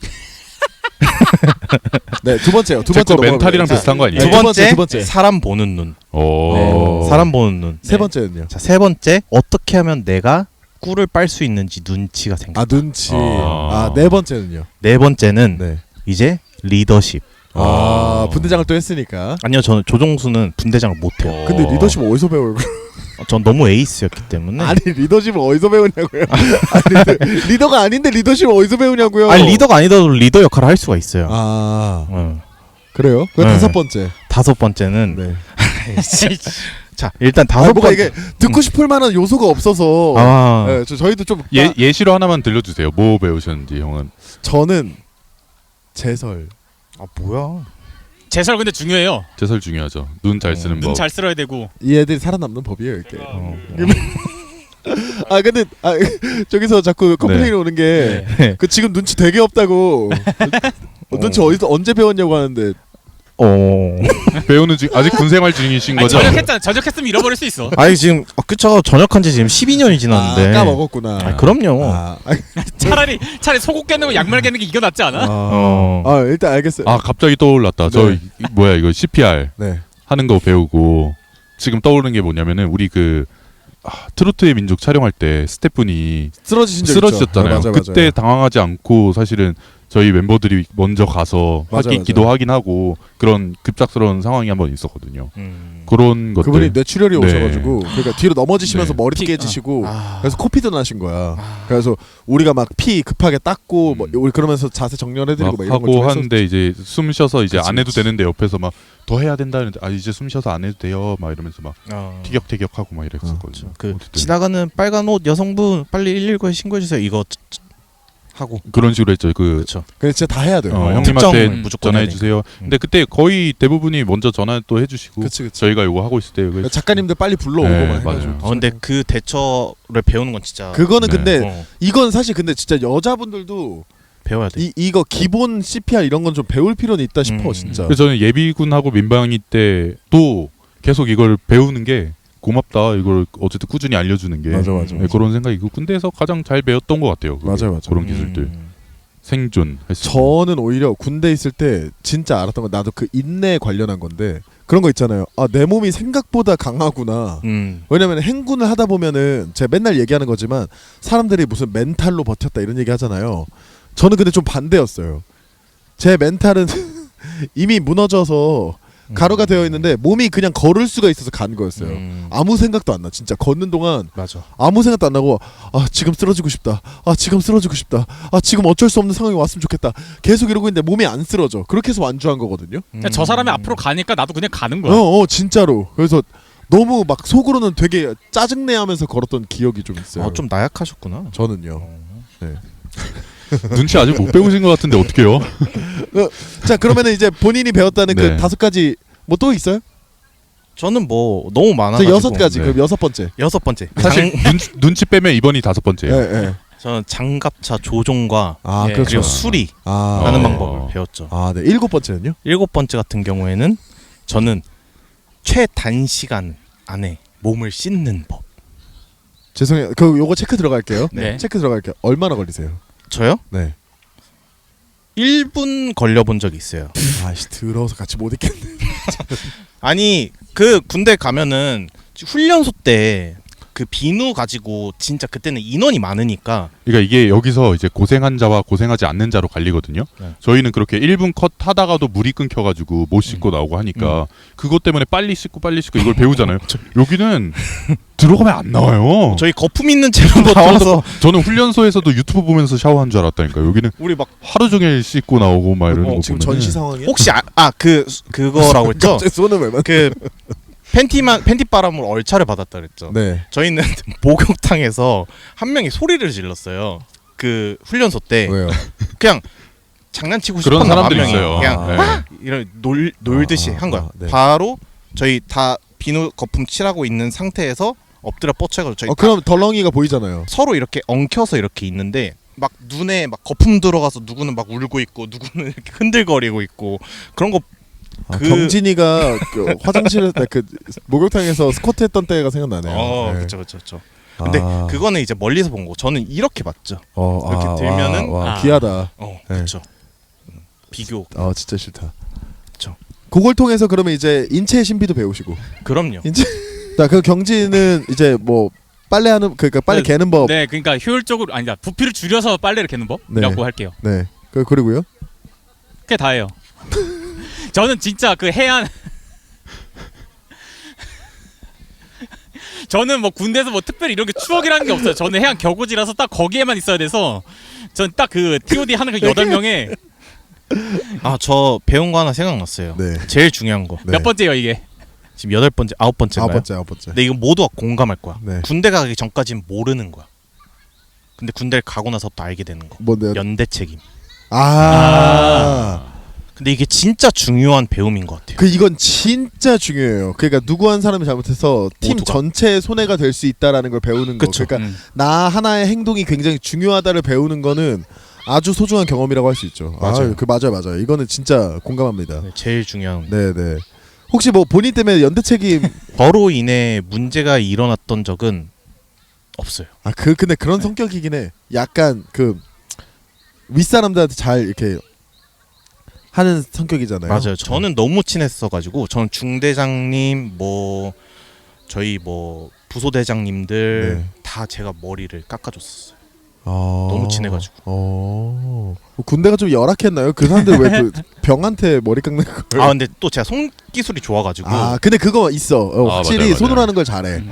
네, 두 번째요. 두 제 번째 거 멘탈이랑 넘어가면 비슷한 거 아니에요? 네, 두 번째. 사람 보는 눈. 오. 사람 보는 눈. 세 번째는요? 자, 세 번째 어떻게 하면 내가 꿀을 빨 수 있는지 눈치가 생겨. 눈치. 아. 네 번째는요? 네 번째는 네. 이제 리더십. 분대장을 또 했으니까. 아니요, 저는 조종수는 분대장을 못해요. 근데 리더십 어디서 배워요? 전 너무 에이스였기 때문에. 아니, 리더십을 어디서 배우냐고요? 아니, 리더가 아닌데 리더십을 어디서 배우냐고요? 아니 리더가 아니더라도 리더 역할을 할 수가 있어요. 그래요? 그 네. 다섯 번째. 다섯 번째는 네. 자 일단 다섯 뭐가 번째. 이게 듣고 싶을 만한 요소가 없어서. 네, 저희도 좀 예시로 하나만 들려주세요. 뭐 배우셨는지 형은. 저는 제설. 뭐야? 제설 근데 중요해요. 제설 중요하죠. 눈 잘 쓰는 눈 법. 잘 쓸어야 되고. 이 애들이 살아남는 법이에요, 이렇게. 근데 저기서 자꾸 컴플레인 오는 게 네. 지금 눈치 되게 없다고. 눈치 언제 배웠냐고 하는데. 배우는 지금 아직 군 생활 중이신 아니, 거죠? 전역했으면 잃어버릴 수 있어. 아니 지금 그쵸 전역한 지 지금 12년이 지났는데. 까먹었구나. 그럼요. 차라리 소고 깨는 거 양말 깨는 게 이거 낫지 않아? 일단 알겠어요. 아 갑자기 떠올랐다. 저 네. 뭐야 이거 CPR 네. 하는 거 배우고 지금 떠오르는 게 뭐냐면은 우리 트로트의 민족 촬영할 때 스태프분이 쓰러지신 적 쓰러지셨잖아요. 있죠. 그때 맞아요. 당황하지 않고 사실은 저희 멤버들이 먼저 가서 맞아요. 기도하긴 하고 그런 급작스러운 상황이 한번 있었거든요. 그런 것들. 그분이 뇌출혈이 네. 오셔가지고 그러니까 뒤로 넘어지시면서 네. 머리도 깨지시고 그래서 코피도 나신 거야. 그래서 우리가 막 피 급하게 닦고 뭐 우리 그러면서 자세 정렬해드리고 막 이런 하고 걸 하는데 이제 숨 쉬어서 이제 안 해도 그치. 되는데 옆에서 막 더 해야 된다는데 이제 숨 쉬어서 안 해도 돼요 막 이러면서 막 티격태격하고 막 이랬었거든요. 그 어쨌든 지나가는 빨간 옷 여성분 빨리 119에 신고해 주세요. 이거 하고. 그런 식으로 했죠. 그렇죠. 그래 진짜 다 해야 돼요. 형님한테 특정을 무조건 전화해 해야 주세요. 근데 그때 거의 대부분이 먼저 전화 또 해주시고 그치. 저희가 이거 하고 있을 때 그러니까 작가님들 빨리 불러오고 네, 막 맞아요. 해가지고. 근데 그 대처를 배우는 건 진짜 그거는 네. 근데 이건 사실 근데 진짜 여자분들도 배워야 돼. 이거 기본 CPR 이런 건 좀 배울 필요는 있다 싶어 진짜. 그래서 저는 예비군하고 민방위 때 또 계속 이걸 배우는 게 고맙다. 이걸 어쨌든 꾸준히 알려주는 게 맞아. 네, 그런 생각이 있고 군대에서 가장 잘 배웠던 것 같아요. 그게. 맞아요. 그런 기술들 생존했을 때. 저는 오히려 군대 있을 때 진짜 알았던 건 나도 그 인내 관련한 건데 그런 거 있잖아요. 내 몸이 생각보다 강하구나. 왜냐면 행군을 하다 보면은 제가 맨날 얘기하는 거지만 사람들이 무슨 멘탈로 버텼다 이런 얘기 하잖아요. 저는 근데 좀 반대였어요. 제 멘탈은 이미 무너져서 가루가 되어 있는데 몸이 그냥 걸을 수가 있어서 간 거였어요. 아무 생각도 안 나. 진짜 걷는 동안 맞아. 아무 생각도 안 나고 지금 쓰러지고 싶다. 지금 쓰러지고 싶다. 지금 어쩔 수 없는 상황이 왔으면 좋겠다. 계속 이러고 있는데 몸이 안 쓰러져. 그렇게 해서 완주한 거거든요. 그냥 저 사람이 앞으로 가니까 나도 그냥 가는 거야. 진짜로. 그래서 너무 막 속으로는 되게 짜증내하면서 걸었던 기억이 좀 있어요. 좀 나약하셨구나. 저는요. 네. 눈치 아직 못 배우신 것 같은데 어떡해요? 자 그러면은 이제 본인이 배웠다는 네. 그 5가지 뭐 또 있어요? 저는 뭐 너무 저 많아가지고 6가지. 네. 그럼 6번째. 6번째. 사실 눈치 빼면 이번이 5번째예요. 네. 저는 장갑차 조종과 예. 그렇죠. 그리고 수리 아, 하는 어. 방법을 배웠죠. 네. 7번째는요? 7번째 같은 경우에는 저는 최단시간 안에 몸을 씻는 법. 죄송해요. 요거 체크 들어갈게요. 네. 체크 들어갈게요. 얼마나 걸리세요? 저요? 네. 1분 걸려본 적이 있어요. 더러워서 같이 못 있겠네. 아니 그 군대 가면은 훈련소 때 그 비누 가지고 진짜 그때는 인원이 많으니까 그러니까 이게 여기서 이제 고생한 자와 고생하지 않는 자로 갈리거든요. 네. 저희는 그렇게 1분 컷 하다가도 물이 끊겨가지고 못 씻고 나오고 하니까 그것 때문에 빨리 씻고 이걸 배우잖아요. 여기는 들어가면 안 나와요. 저희 거품 있는 채로 나와서 저는 훈련소에서도 유튜브 보면서 샤워한 줄 알았다니까. 여기는 우리 막 하루 종일 씻고 나오고 막 이러는 거 지금 보면은 전시 상황이야? 혹시 그거라고 했죠? 갑자기 손을 왜 만? 그 팬티 바람으로 얼차를 받았다 그랬죠. 네. 저희는 목욕탕에서 한 명이 소리를 질렀어요. 그 훈련소 때 왜요? 그냥 장난치고 그런 싶었나 봐, 사람들이 한 명이. 있어요. 그냥 네. 이런 놀듯이 한 거야. 네. 바로 저희 다 비누 거품 칠하고 있는 상태에서 엎드려 뻗쳐가지고 저희 다 그럼 덜렁이가 보이잖아요. 서로 이렇게 엉켜서 이렇게 있는데 막 눈에 막 거품 들어가서 누구는 막 울고 있고 누구는 이렇게 흔들거리고 있고 그런 거 경진이가 그 화장실에서 그 목욕탕에서 스쿼트 했던 때가 생각나네요. 네. 그렇죠. 근데 그거는 이제 멀리서 본 거. 저는 이렇게 봤죠. 이렇게 들면은 와, 귀하다. 그렇죠. 비교. 진짜 싫다. 그쵸. 그걸 통해서 그러면 이제 인체 신비도 배우시고. 그럼요. 그 경진은 이제 뭐 빨래하는 그러니까 빨래 개는 법. 네, 그러니까 효율적으로 아니다. 부피를 줄여서 빨래를 개는 법이라고 할게요. 네. 그리고요? 그게 다예요. 저는 진짜 그 해안 저는 뭐 군대에서 뭐 특별히 이런 게 추억이라는 게 없어요. 저는 해안 격오지라서 딱 거기에만 있어야 돼서 전 딱 그 TOD 하는 그 8명에 저 배운 거 하나 생각났어요. 네. 제일 중요한 거. 네. 몇 번째요 이게? 지금 8번째, 9번째인가요? 9번째. 근데 이거 모두가 공감할 거야. 네. 군대 가기 전까지는 모르는 거야. 근데 군대를 가고 나서부터 알게 되는 거. 뭔데요? 연대 책임. 아. 근데 이게 진짜 중요한 배움인 것 같아요. 이건 진짜 중요해요. 그러니까 누구 한 사람이 잘못해서 팀 모두가. 전체의 손해가 될 수 있다라는 걸 배우는 거. 그쵸. 그러니까 나 하나의 행동이 굉장히 중요하다를 배우는 거는 아주 소중한 경험이라고 할 수 있죠. 맞아요. 맞아요. 이거는 진짜 공감합니다. 네, 제일 중요한. 네. 혹시 뭐 본인 때문에 연대 책임 저로 인해 문제가 일어났던 적은 없어요. 근데 그런 성격이긴 해. 약간 그 윗사람들한테 잘 이렇게 하는 성격이잖아요. 맞아요. 저는 너무 친했어가지고 저는 중대장님 뭐 저희 뭐 부소대장님들 네. 다 제가 머리를 깎아줬었어요. 너무 친해가지고. 군대가 좀 열악했나요? 그 사람들 왜 그 병한테 머리 깎는 걸? 근데 또 제가 손기술이 좋아가지고. 근데 그거 있어. 확실히 맞아요. 손으로 하는 걸 잘해.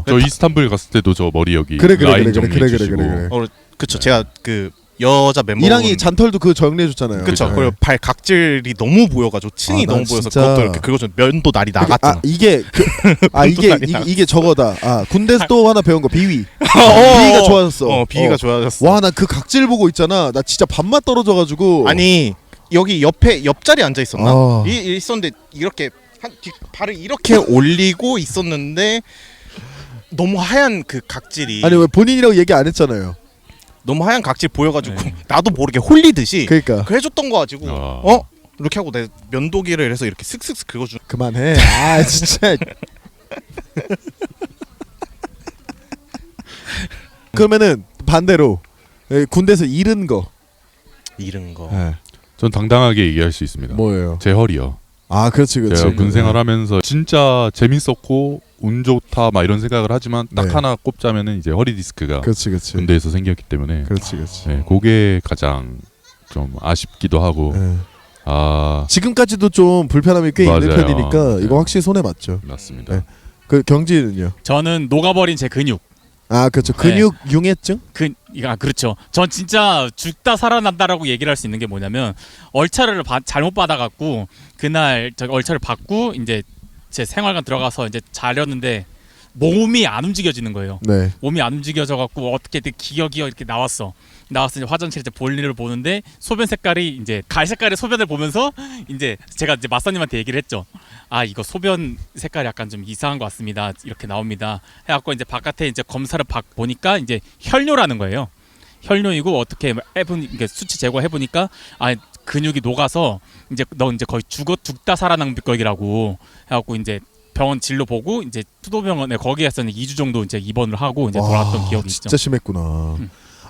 저 이스탄불 갔을 때도 저 머리 여기 그래. 라인 정리해 주시고. 그쵸. 제가 그 여자 멤버 이랑이 잔털도 그 정리해 줬잖아요. 그쵸. 네. 그리고 발 각질이 너무 보여가지고 층이 난 너무 보여서 진짜- 그것도 이렇게 그거 좀 면도 날이 나갔잖아. 이게 이게 저거다. 군대에서 또 하나 배운 거 비위. 비위가 비위가 좋아졌어. 비위가 좋아졌어. 와, 나 그 각질 보고 있잖아. 나 진짜 밥맛 떨어져가지고. 아니 여기 옆자리에 앉아 있었나? 아. 있었는데 이렇게 발을 이렇게 올리고 있었는데 너무 하얀 그 각질이 아니 왜 본인이라고 얘기 안 했잖아요. 너무 하얀 각질 보여가지고 네. 나도 모르게 홀리듯이 그러니까 그 해줬던 거 가지고 아. 이렇게 하고 내 면도기를 해서 이렇게 슥슥슥 긁어주. 그만해. 진짜. 그러면은 반대로 군대에서 잃은 거. 이런 거. 전 당당하게 얘기할 수 있습니다. 뭐예요? 제 허리요. 그렇지. 제가 군 생활하면서 진짜 재밌었고 운 좋다 막 이런 생각을 하지만 딱 네. 하나 꼽자면은 이제 허리 디스크가 그렇지. 군대에서 생겼기 때문에 그렇지. 네, 그게 가장 좀 아쉽기도 하고 네. 지금까지도 좀 불편함이 꽤 있는 맞아요. 편이니까 이거 네. 확실히 손해 맞죠. 맞습니다. 네. 그 경진은요? 저는 녹아버린 제 근육. 그렇죠. 근육 융해증? 그렇죠. 전 진짜 죽다 살아난다라고 얘기를 할 수 있는 게 뭐냐면 얼차를 잘못 받아갖고 그날 저 얼차를 받고 이제 제 생활관 들어가서 이제 자려는데 몸이 안 움직여지는 거예요. 네. 몸이 안 움직여져 갖고 어떻게 기어기어 이렇게 나와서 이제 화장실에 이제 볼일을 보는데 소변 색깔이 이제 갈색깔의 소변을 보면서 이제 제가 이제 맞사님한테 얘기를 했죠. 이거 소변 색깔이 약간 좀 이상한 것 같습니다. 이렇게 나옵니다. 해갖고 이제 바깥에 이제 검사를 보니까 이제 혈뇨라는 거예요. 혈뇨이고 어떻게 이게 수치 제거해 보니까 근육이 녹아서 너 이제 거의 죽다 살아난 비거기라고 해갖고 이제 병원 진료 보고 이제 수도병원에 거기에서는 2주 정도 이제 입원을 하고 이제 돌아왔던 기억이 있죠. 진짜 심했구나.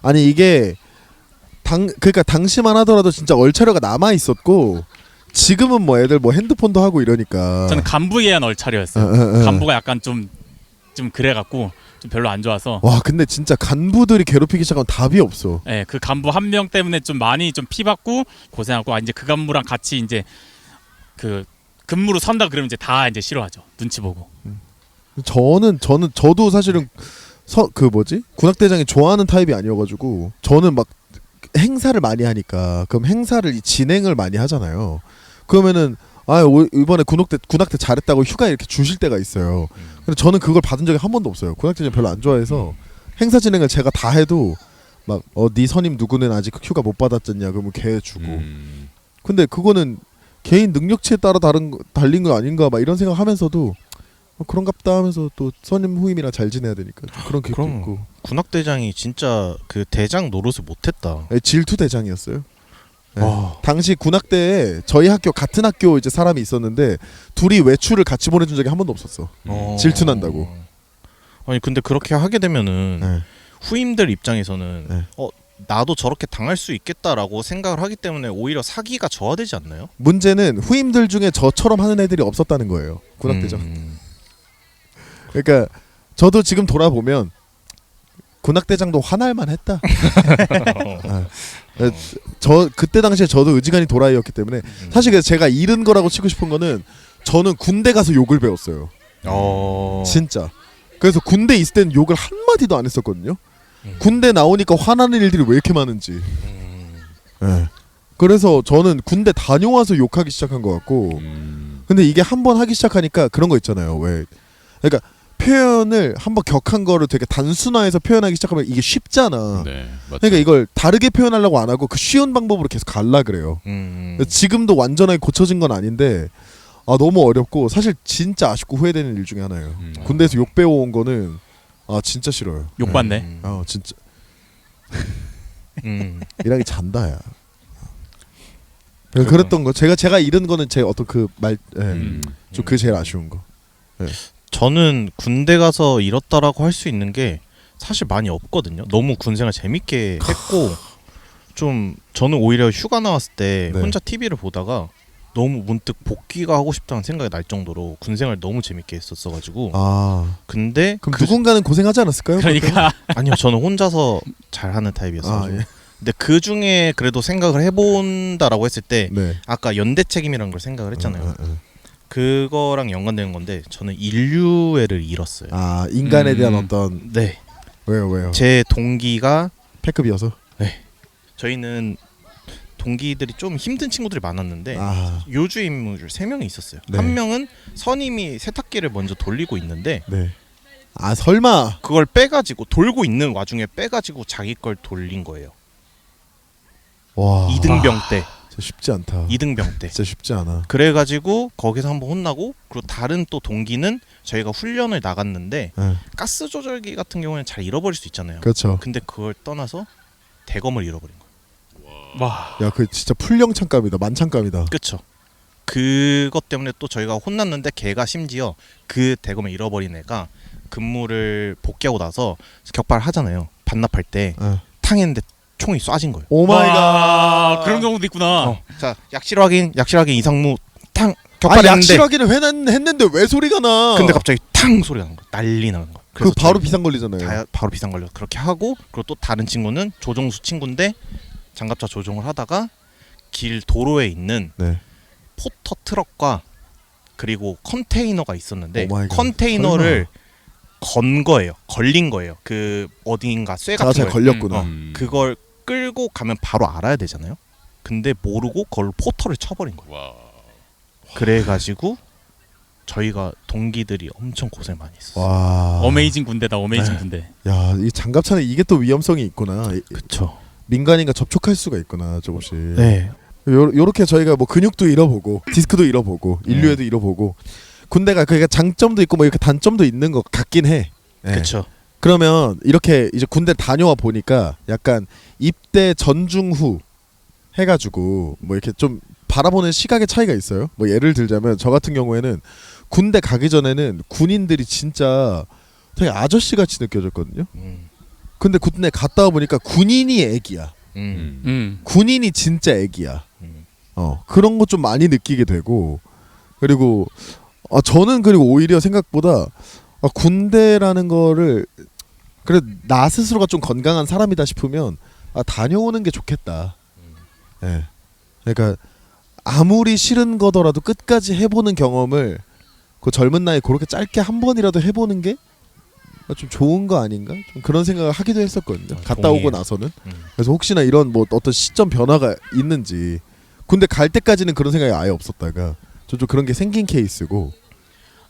아니 이게 그러니까 당시만 하더라도 진짜 얼차려가 남아 있었고 지금은 뭐 애들 뭐 핸드폰도 하고 이러니까. 저는 간부에 의한 얼차려였어요. 간부가 약간 좀 그래갖고 좀 별로 안 좋아서. 와 근데 진짜 간부들이 괴롭히기 시작하면 답이 없어. 네, 그 간부 한 명 때문에 좀 많이 좀 피받고 고생하고 이제 그 간부랑 같이 이제 그 근무로 선다 그러면 이제 다 이제 싫어하죠. 눈치 보고. 저도 사실은 군악대장이 좋아하는 타입이 아니어가지고 저는 막 행사를 많이 하니까 그럼 행사를 진행을 많이 하잖아요. 그러면은 이번에 군악대 잘했다고 휴가 이렇게 주실 때가 있어요. 근데 저는 그걸 받은 적이 한 번도 없어요. 군악대장 별로 안 좋아해서 행사 진행을 제가 다 해도 막 네 선임 누구는 아직 휴가 못 받았잖냐 그러면 걔 주고. 근데 그거는 개인 능력치에 따라 달린 거 아닌가 막 이런 생각하면서도 그런갑다 하면서 또 선임 후임이랑 잘 지내야 되니까 그런 게 있고. 군악대장이 진짜 그 대장 노릇을 못했다. 질투 대장이었어요. 네. 당시 군악대에 저희 학교 같은 학교 이제 사람이 있었는데 둘이 외출을 같이 보내준 적이 한 번도 없었어. 질투난다고. 아니 근데 그렇게 하게 되면은 네. 후임들 입장에서는 네. 나도 저렇게 당할 수 있겠다라고 생각을 하기 때문에 오히려 사기가 저하되지 않나요? 문제는 후임들 중에 저처럼 하는 애들이 없었다는 거예요. 군악대장. 그러니까 저도 지금 돌아보면 군악대장도 화날만 했다. 저 그때 당시에 저도 의지간이 도라이였기 때문에 사실 그래서 제가 잃은 거라고 치고 싶은 거는 저는 군대 가서 욕을 배웠어요. 진짜. 그래서 군대 있을 땐 욕을 한마디도 안 했었거든요. 군대 나오니까 화나는 일들이 왜 이렇게 많은지. 네. 그래서 저는 군대 다녀와서 욕하기 시작한 것 같고 근데 이게 한 번 하기 시작하니까 그런 거 있잖아요. 그러니까 표현을 한번 격한 거를 되게 단순화해서 표현하기 시작하면 이게 쉽잖아. 네, 그러니까 이걸 다르게 표현하려고 안 하고 그 쉬운 방법으로 계속 갈라 그래요. 지금도 완전하게 고쳐진 건 아닌데 너무 어렵고 사실 진짜 아쉽고 후회되는 일 중에 하나예요. 군대에서 욕 배워온 거는 진짜 싫어요. 욕 받네. 진짜. 일하기 잔다야. 그랬던 거 제가 잃은 거는 제 어떤 그 말 좀 그게 제일 아쉬운 거. 저는 군대 가서 잃었다라고 할 수 있는 게 사실 많이 없거든요. 너무 군생활 재밌게 했고 좀 저는 오히려 휴가 나왔을 때 네. 혼자 TV를 보다가 너무 문득 복귀가 하고 싶다는 생각이 날 정도로 군생활 너무 재밌게 했었어가지고 근데 그럼 누군가는 고생하지 않았을까요? 그러니까 아니요 저는 혼자서 잘하는 타입이었어요. 예. 근데 그 중에 그래도 생각을 해본다라고 했을 때 네. 아까 연대 책임이라는 걸 생각을 했잖아요. 그거랑 연관되는 건데 저는 인류애를 잃었어요. 인간에 대한 어떤 네. 왜요? 제 동기가 패급이어서. 저희는 동기들이 좀 힘든 친구들이 많았는데 요주 인물 3명이 있었어요. 네. 한 명은 선임이 세탁기를 먼저 돌리고 있는데 네. 설마. 그걸 빼가지고 돌고 있는 와중에 빼가지고 자기 걸 돌린 거예요. 와. 2등병 때. 진짜 쉽지 않다. 2등병 때. 진짜 쉽지 않아. 그래가지고 거기서 한번 혼나고 그리고 다른 또 동기는 저희가 훈련을 나갔는데 가스 조절기 같은 경우는 잘 잃어버릴 수 있잖아요. 그렇죠. 근데 그걸 떠나서 대검을 잃어버린 거예요. 와. 야, 그 진짜 풀영창감이다. 만창감이다. 그쵸. 그것 때문에 또 저희가 혼났는데 걔가 심지어 그 대검을 잃어버린 애가 근무를 복귀하고 나서 격발 하잖아요. 반납할 때 탕했는데 총이 쏴진 거예요. 오 마이 갓. 와, 그런 경우도 있구나. 자, 약실 확인 이상무 탕 아, 격발했는데 약실하기는 했는데 왜 소리가 나? 근데 갑자기 탕 소리가 나는 거야. 난리 나는 거야. 그 바로 비상 걸리잖아요. 바로 비상 걸려. 그렇게 하고 그리고 또 다른 친구는 조종수 친구인데 장갑차 조종을 하다가 길 도로에 있는 네. 포터 트럭과 그리고 컨테이너가 있었는데 오 마이 갓. 컨테이너를 건 거예요. 걸린 거예요. 그 어딘가 쇠 같은 잘 거 걸렸구나. 그걸 끌고 가면 바로 알아야 되잖아요. 근데 모르고 그걸 포터를 쳐버린 거예요. 와. 그래가지고 저희가 동기들이 엄청 고생 많이 했어요. 와. 어메이징 군대다. 어메이징 군대. 야, 이 장갑차는 이게 또 위험성이 있구나. 그쵸. 민간인과 접촉할 수가 있구나, 조금씩. 네. 요렇게 저희가 뭐 근육도 잃어보고 디스크도 잃어보고 인류애도 잃어보고 군대가 그러니까 장점도 있고 뭐 이렇게 단점도 있는 것 같긴 해. 그쵸. 그러면 이렇게 이제 군대 다녀와 보니까 약간 입대 전중 후 해가지고 뭐 이렇게 좀 바라보는 시각의 차이가 있어요. 뭐 예를 들자면 저 같은 경우에는 군대 가기 전에는 군인들이 진짜 되게 아저씨같이 느껴졌거든요. 근데 군대 갔다 와 보니까 군인이 애기야. 군인이 진짜 애기야. 그런 거 좀 많이 느끼게 되고 그리고 저는 그리고 오히려 생각보다 군대라는 거를 그래 나 스스로가 좀 건강한 사람이다 싶으면 다녀오는 게 좋겠다. 예. 그러니까 아무리 싫은 거더라도 끝까지 해보는 경험을 그 젊은 나이에 그렇게 짧게 한 번이라도 해보는 게 좀 좋은 거 아닌가? 좀 그런 생각을 하기도 했었거든요. 갔다 오고 나서는. 그래서 혹시나 이런 뭐 어떤 시점 변화가 있는지 군대 갈 때까지는 그런 생각이 아예 없었다가 좀 그런 게 생긴 케이스고.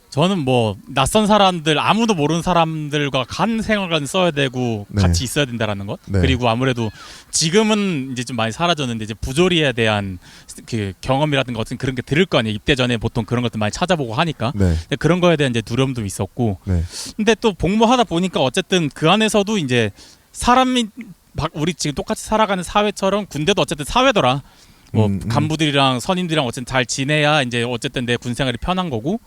저는 뭐 낯선 사람들 아무도 모르는 사람들과 간 생활관 써야 되고 네. 같이 있어야 된다라는 것. 네. 그리고 아무래도 지금은 이제 좀 많이 사라졌는데 이제 부조리에 대한 그 경험이라든가 어떤 그런 게 들을 거 아니에요. 입대 전에 보통 그런 것들 많이 찾아보고 하니까. 네. 근데 그런 거에 대한 이제 두려움도 있었고. 네. 근데 또 복무하다 보니까 어쨌든 그 안에서도 이제 사람이 우리 지금 똑같이 살아가는 사회처럼 군대도 어쨌든 사회더라. 뭐 간부들이랑 선임들이랑 어쨌든 잘 지내야 이제 어쨌든 내 군 생활이 편한 거고.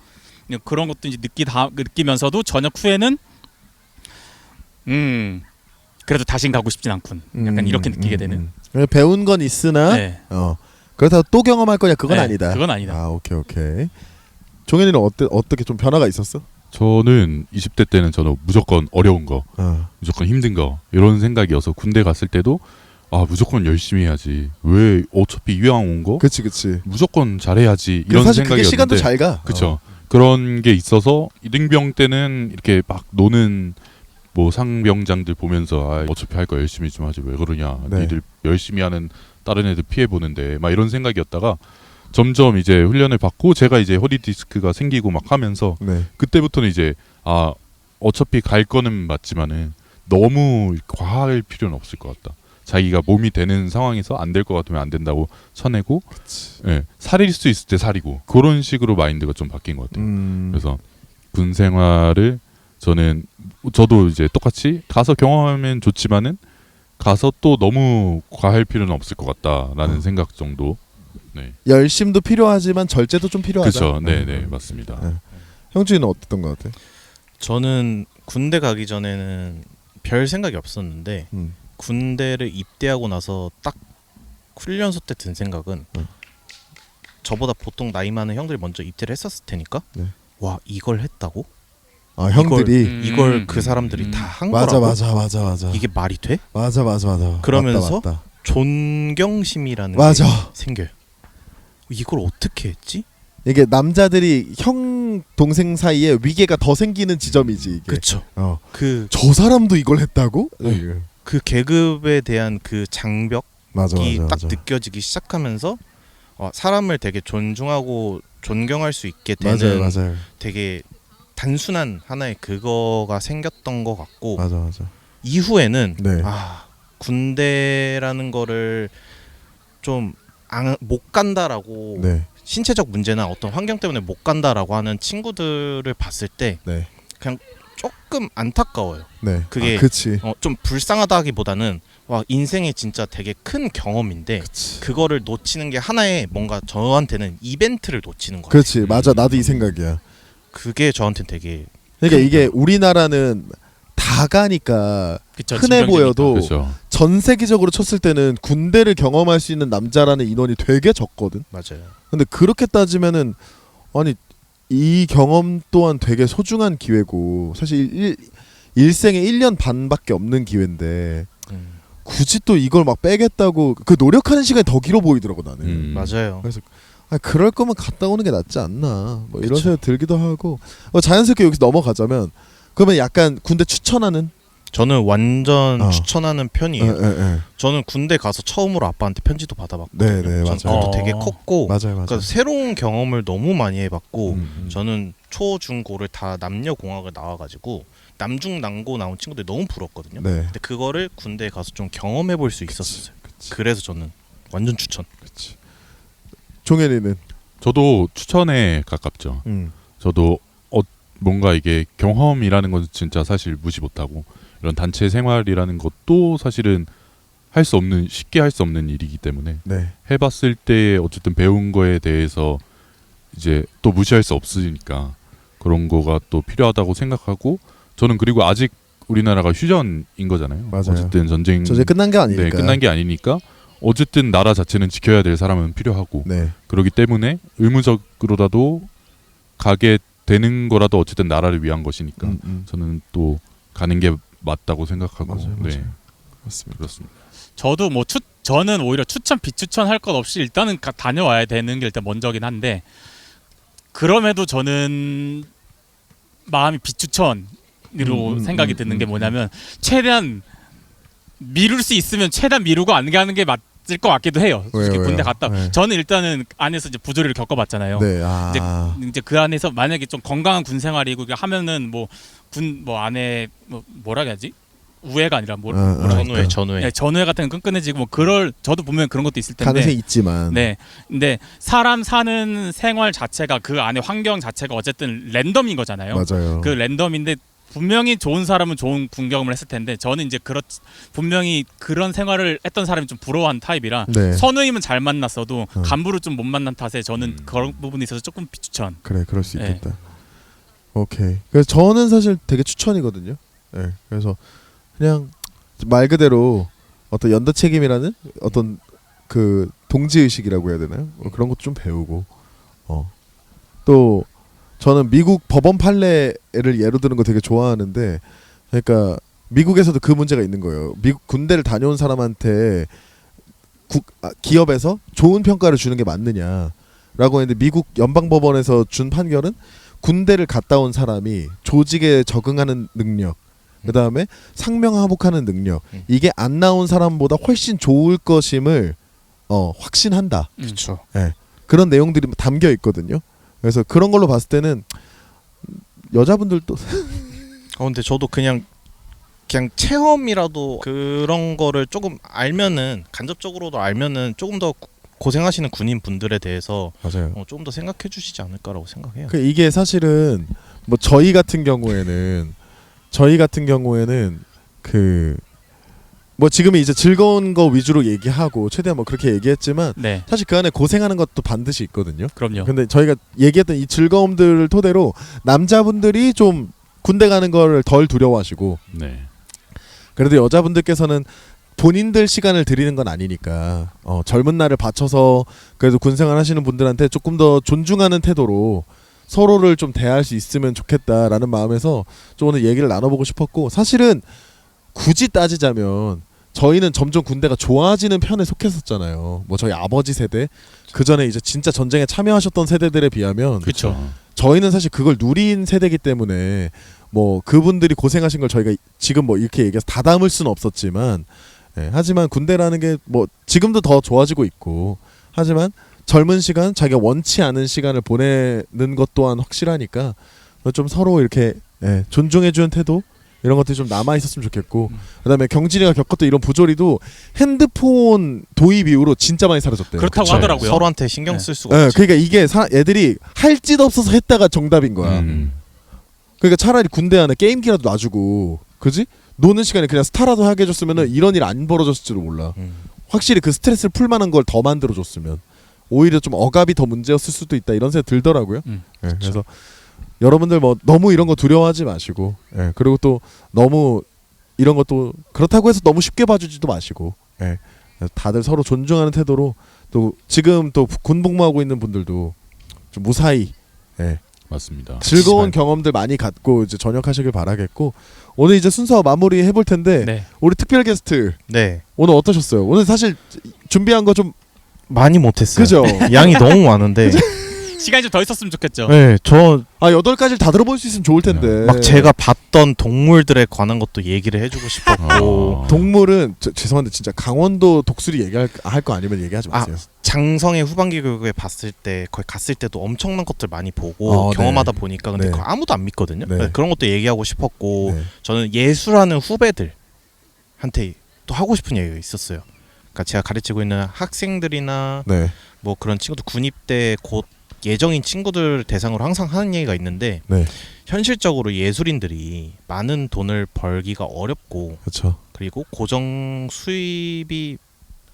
그런 것도 이제 느끼면서도 전역 후에는 그래도 다신 가고 싶진 않군. 약간 이렇게 느끼게 되는. 배운 건 있으나 네. 그렇다고 또 경험할 거냐 그건 네, 아니다. 그건 아니다. 오케이. 종현이는 어떻게 좀 변화가 있었어? 저는 20대 때는 저는 무조건 어려운 거, 무조건 힘든 거 이런 생각이어서 군대 갔을 때도 무조건 열심히 해야지. 왜 어차피 이왕 온 거? 그치. 무조건 잘해야지 이런 사실 그게 생각이었는데. 시간도 잘 가. 그렇죠. 그런 게 있어서 이등병 때는 이렇게 막 노는 뭐 상병장들 보면서 어차피 할 거 열심히 좀 하지 왜 그러냐. 네. 니들 열심히 하는 다른 애들 피해 보는데 막 이런 생각이었다가 점점 이제 훈련을 받고 제가 이제 허리 디스크가 생기고 막 하면서 네. 그때부터는 이제 어차피 갈 거는 맞지만은 너무 과할 필요는 없을 것 같다. 자기가 몸이 되는 상황에서 안 될 것 같으면 안 된다고 쳐내고, 예, 살릴 수 있을 때 살이고 그런 식으로 마인드가 좀 바뀐 것 같아요. 그래서 군 생활을 저도 이제 똑같이 가서 경험하면 좋지만은 가서 또 너무 과할 필요는 없을 것 같다라는 생각 정도. 네. 열심도 필요하지만 절제도 좀 필요하다. 그렇죠. 네, 맞습니다. 네. 형준이는 어땠던 것 같아? 저는 군대 가기 전에는 별 생각이 없었는데 군대를 입대하고 나서 딱 훈련소 때 든 생각은 저보다 보통 나이 많은 형들이 먼저 입대를 했었을 테니까 네. 와 이걸 했다고? 아 형들이 이걸 그 사람들이 다 한 맞아 거라고? 맞아. 이게 말이 돼? 맞아. 그러면서 맞다. 존경심이라는 맞아. 게 생겨요. 이걸 어떻게 했지? 이게 남자들이 형 동생 사이에 위계가 더 생기는 지점이지 이게. 그쵸. 저 사람도 이걸 했다고? 네. 그 계급에 대한 그 장벽이 맞아. 딱 느껴지기 시작하면서 사람을 되게 존중하고 존경할 수 있게 되는 맞아요. 되게 단순한 하나의 그거가 생겼던 것 같고 맞아. 이후에는 네. 군대라는 거를 좀 못 간다라고 네. 신체적 문제나 어떤 환경 때문에 못 간다라고 하는 친구들을 봤을 때 네. 그냥 조금 안타까워요. 네. 그게 그치. 좀 불쌍하다기보다는 와 인생의 진짜 되게 큰 경험인데 그치. 그거를 놓치는 게 하나의 뭔가 저한테는 이벤트를 놓치는 거예요. 그렇지. 맞아. 나도 이 생각이야. 그게 저한테는 되게 그러니까 이게 우리나라는 다 가니까 그쵸, 흔해 보여도 그렇죠. 전 세계적으로 쳤을 때는 군대를 경험할 수 있는 남자라는 인원이 되게 적거든. 맞아요. 근데 그렇게 따지면은 아니 이 경험 또한 되게 소중한 기회고 사실 일생에 1년 반밖에 없는 기회인데 굳이 또 이걸 막 빼겠다고 그 노력하는 시간이 더 길어 보이더라고 나는. 맞아요. 그래서 그럴 거면 갔다 오는 게 낫지 않나 뭐 이런 그쵸. 생각 들기도 하고 자연스럽게 여기서 넘어가자면 그러면 약간 군대 추천하는? 저는 완전 추천하는 편이에요. 예. 저는 군대 가서 처음으로 아빠한테 편지도 받아봤거든요. 네, 맞아요. 그것도 되게 컸고 맞아요. 그러니까 새로운 경험을 너무 많이 해봤고 음. 저는 초, 중, 고를 다 남녀공학을 나와가지고 남중, 남고 나온 친구들이 너무 부럽거든요. 네. 근데 그거를 군대에 가서 좀 경험해볼 수 있었어요. 그래서 저는 완전 추천. 그치. 종현이는? 저도 추천에 가깝죠. 저도 뭔가 이게 경험이라는 건 진짜 사실 무시 못하고 이런 단체 생활이라는 것도 사실은 쉽게 할 수 없는 일이기 때문에 네. 해봤을 때 어쨌든 배운 거에 대해서 이제 또 무시할 수 없으니까 그런 거가 또 필요하다고 생각하고 저는 그리고 아직 우리나라가 휴전인 거잖아요. 맞아요. 어쨌든 전쟁 끝난 게 아니니까. 네, 끝난 게 아니니까 어쨌든 나라 자체는 지켜야 될 사람은 필요하고 네. 그렇기 때문에 의무적으로라도 가게 되는 거라도 어쨌든 나라를 위한 것이니까 저는 또 가는 게 맞다고 생각하고 맞아요. 네. 맞습니다. 그렇습니다. 저도 저는 오히려 추천 비추천 할 것 없이 일단은 다녀와야 되는 게 일단 먼저긴 한데 그럼에도 저는 마음이 비추천으로 생각이 드는 게 뭐냐면 최대한 미룰 수 있으면 최대한 미루고 안 가는 게 맞을 것 같기도 해요. 솔직히 왜요? 군대 갔다 네. 저는 일단은 안에서 이제 부조리를 겪어봤잖아요. 네. 이제 그 안에서 만약에 좀 건강한 군 생활이고 하면은 안에 뭐라 해야지 우회가 아니라 전우회. 네, 전우회 같은 건 끈끈해지고 저도 보면 그런 것도 있을 텐데 가능성이 있지만. 네, 근데 사람 사는 생활 자체가 그 안에 환경 자체가 어쨌든 랜덤인 거잖아요. 맞아요. 그 랜덤인데 분명히 좋은 사람은 좋은 군 경험을 했을 텐데 저는 이제 분명히 그런 생활을 했던 사람이 좀 부러워하는 타입이라 네. 선우임은 잘 만났어도 간부를 좀 못 만난 탓에 저는 그런 부분에 있어서 조금 비추천. 그래, 그럴 수 있겠다. 오케이. 그래서 저는 사실 되게 추천이거든요. 네. 그래서 그냥 말 그대로 어떤 연대 책임이라는 어떤 그 동지 의식이라고 해야 되나요? 그런 것도 좀 배우고 또 저는 미국 법원 판례를 예로 드는 거 되게 좋아하는데 그러니까 미국에서도 그 문제가 있는 거예요. 미국 군대를 다녀온 사람한테 기업에서 좋은 평가를 주는 게 맞느냐라고 했는데 미국 연방법원에서 준 판결은 군대를 갔다 온 사람이 조직에 적응하는 능력 그다음에 상명하복하는 능력 이게 안 나온 사람보다 훨씬 좋을 것임을 확신한다. 그렇죠. 네. 그런 내용들이 담겨 있거든요. 그래서 그런 걸로 봤을 때는 여자분들도 근데 저도 그냥 체험이라도 그런 거를 조금 알면은 간접적으로도 알면은 조금 더 고생하시는 군인 분들에 대해서 맞아요. 조금 더 생각해 주시지 않을까라고 생각해요. 이게 사실은 뭐 저희 같은 경우에는 그 뭐 지금은 이제 즐거운 거 위주로 얘기하고 최대한 뭐 그렇게 얘기했지만 네, 사실 그 안에 고생하는 것도 반드시 있거든요. 그럼요. 근데 저희가 얘기했던 이 즐거움들을 토대로 남자분들이 좀 군대 가는 걸 덜 두려워하시고 네. 그래도 여자분들께서는 본인들 시간을 드리는 건 아니니까 젊은 날을 바쳐서 그래도 군생활 하시는 분들한테 조금 더 존중하는 태도로 서로를 좀 대할 수 있으면 좋겠다라는 마음에서 좀 오늘 얘기를 나눠보고 싶었고 사실은 굳이 따지자면 저희는 점점 군대가 좋아지는 편에 속했었잖아요. 뭐 저희 아버지 세대 그 전에 이제 진짜 전쟁에 참여하셨던 세대들에 비하면 그렇죠. 저희는 사실 그걸 누린 세대이기 때문에 뭐 그분들이 고생하신 걸 저희가 지금 뭐 이렇게 얘기해서 다 담을 수는 없었지만 하지만 군대라는 게 뭐 지금도 더 좋아지고 있고 하지만 젊은 시간 자기가 원치 않은 시간을 보내는 것 또한 확실하니까 좀 서로 이렇게 존중해주는 태도 이런 것들이 좀 남아 있었으면 좋겠고 그다음에 경진이가 겪었던 이런 부조리도 핸드폰 도입 이후로 진짜 많이 사라졌대요. 그렇다고 그쵸. 하더라고요. 서로한테 신경 쓸 수가 없지. 그러니까 이게 애들이 할 짓 없어서 했다가 정답인 거야. 그러니까 차라리 군대 안에 게임기라도 놔주고 그지? 노는 시간에 그냥 스타라도 하게 해줬으면 이런 일 안 벌어졌을지도 몰라. 확실히 그 스트레스를 풀 만한 걸 더 만들어줬으면 오히려 좀 억압이 더 문제였을 수도 있다 이런 생각 들더라고요. 그래서 여러분들 뭐 너무 이런 거 두려워하지 마시고 그리고 또 너무 이런 것도 그렇다고 해서 너무 쉽게 봐주지도 마시고 다들 서로 존중하는 태도로 또 지금 또 군복무하고 있는 분들도 좀 무사히 맞습니다. 즐거운 경험들 많이 갖고 이제 전역하시길 바라겠고 오늘 이제 순서 마무리 해볼 텐데 네. 우리 특별 게스트 네. 오늘 어떠셨어요? 오늘 사실 준비한 거 좀 많이 못했어요. 그죠? 양이 너무 많은데. 시간이 좀 더 있었으면 좋겠죠. 네, 저 8가지를 다 들어볼 수 있으면 좋을 텐데 막 제가 봤던 동물들에 관한 것도 얘기를 해주고 싶었고 동물은 죄송한데 진짜 강원도 독수리 얘기할 거 아니면 얘기하지 마세요. 장성의 후반기 교육에 봤을 때 거기 갔을 때도 엄청난 것들 많이 보고 경험하다 보니까 근데 네. 그거 아무도 안 믿거든요. 네. 그런 것도 얘기하고 싶었고 네. 저는 예술하는 후배들한테 또 하고 싶은 얘기가 있었어요. 그러니까 제가 가르치고 있는 학생들이나 네. 뭐 그런 친구들 군입대 곧 예정인 친구들 대상으로 항상 하는 얘기가 있는데 네. 현실적으로 예술인들이 많은 돈을 벌기가 어렵고 그렇죠. 그리고 고정 수입이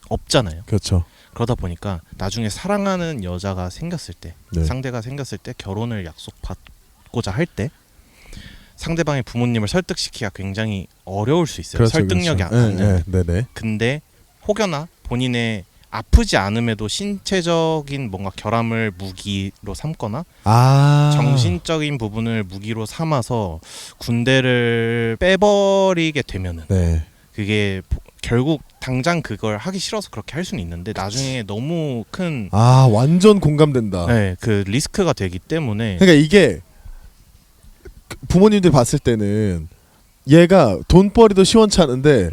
없잖아요. 그렇죠. 그러다 보니까 나중에 사랑하는 여자가 생겼을 때 네. 상대가 생겼을 때 결혼을 약속받고자 할 때 상대방의 부모님을 설득시키기가 굉장히 어려울 수 있어요. 그렇죠, 설득력이 그렇죠. 안 되는. 네네. 근데 혹여나 본인의 아프지 않음에도 신체적인 뭔가 결함을 무기로 삼거나 정신적인 부분을 무기로 삼아서 군대를 빼버리게 되면은 네. 그게 결국 당장 그걸 하기 싫어서 그렇게 할 수는 있는데 나중에 너무 큰 완전 공감된다. 그 리스크가 되기 때문에 그러니까 이게 부모님들이 봤을 때는 얘가 돈벌이도 시원치 않은데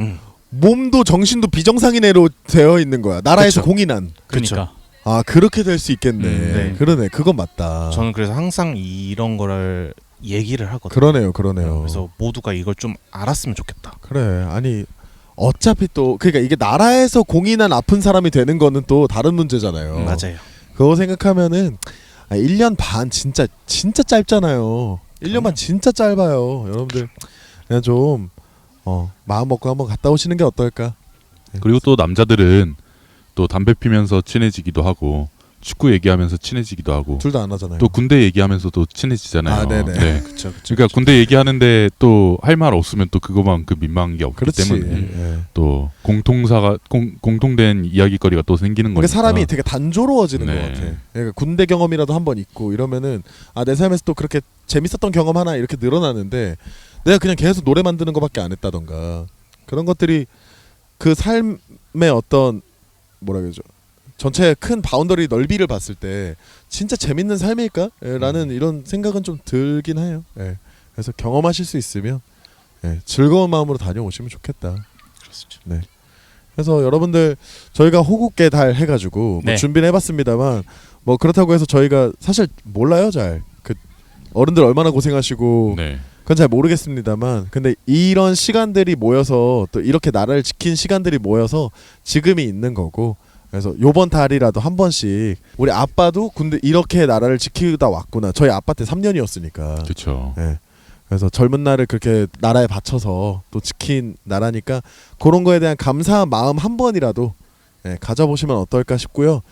몸도 정신도 비정상인 애로 되어 있는 거야. 나라에서 그쵸. 공인한. 그러니까. 그렇게 될 수 있겠네. 네. 그러네. 그건 맞다. 저는 그래서 항상 이런 거를 얘기를 하거든요. 그러네요. 그래서 모두가 이걸 좀 알았으면 좋겠다. 그래. 아니 어차피 또 그러니까 이게 나라에서 공인한 아픈 사람이 되는 거는 또 다른 문제잖아요. 맞아요. 그거 생각하면은 1년 반 진짜 짧잖아요. 1년 반 진짜 짧아요. 여러분들 그냥 좀 마음 먹고 한번 갔다 오시는 게 어떨까? 그리고 또 남자들은 또 담배 피면서 친해지기도 하고 축구 얘기하면서 친해지기도 하고 둘 다 안 하잖아요. 또 군대 얘기하면서도 친해지잖아요. 네네. 네. 그쵸. 그러니까 군대 얘기하는데 또 할 말 없으면 또 그거만큼 민망한 게 없기 그렇지. 때문에 또 공통된 이야기거리가 또 생기는 그러니까 거니까. 사람이 되게 단조로워지는 네. 것 같아. 그러니까 군대 경험이라도 한번 있고 이러면은 내 삶에서 또 그렇게 재밌었던 경험 하나 이렇게 늘어나는데 내가 그냥 계속 노래 만드는 것밖에 안 했다던가 그런 것들이 그 삶의 어떤 뭐라 그러죠? 전체 큰 바운더리 넓이를 봤을 때 진짜 재밌는 삶일까? 라는 이런 생각은 좀 들긴 해요. 그래서 경험하실 수 있으면 즐거운 마음으로 다녀오시면 좋겠다. 그렇죠. 네. 그래서 여러분들 저희가 호국계 달 해가지고 뭐 준비를 해봤습니다만 뭐 그렇다고 해서 저희가 사실 몰라요 잘. 그 어른들 얼마나 고생하시고 네. 그건 잘 모르겠습니다만 근데 이런 시간들이 모여서 또 이렇게 나라를 지킨 시간들이 모여서 지금이 있는 거고 그래서 요번 달이라도 한 번씩 우리 아빠도 군대 이렇게 나라를 지키다 왔구나. 저희 아빠 때 3년이었으니까. 그렇죠. 네. 그래서 젊은 날을 그렇게 나라에 바쳐서 또 지킨 나라니까 그런 거에 대한 감사한 마음 한 번이라도 가져보시면 어떨까 싶고요.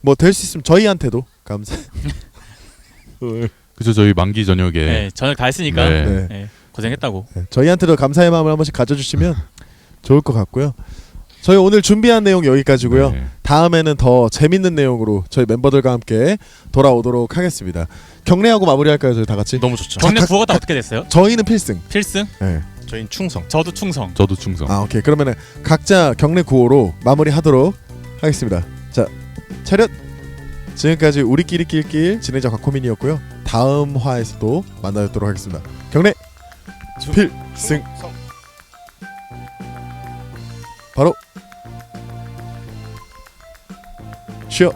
뭐 될 수 있으면 저희한테도 감사. 그죠. 저희 만기 저녁에 네, 저녁 다 했으니까 네. 네. 네, 고생했다고. 저희한테도 감사의 마음을 한 번씩 가져주시면 좋을 것 같고요. 저희 오늘 준비한 내용 여기까지고요. 네. 다음에는 더 재밌는 내용으로 저희 멤버들과 함께 돌아오도록 하겠습니다. 경례하고 마무리할까요, 저희 다 같이? 너무 좋죠. 경례 각- 구호가 다 어떻게 됐어요? 저희는 필승. 필승? 네. 저희는 충성. 저도 충성. 저도 충성. 아, 오케이. 그러면은 각자 경례 구호로 마무리하도록 하겠습니다. 자, 차렷. 지금까지 우리끼리 낄낄 진행자 곽호민이었고요. 다음 화에서도 만나뵙도록 하겠습니다. 경례 필승. 바로 쉬어.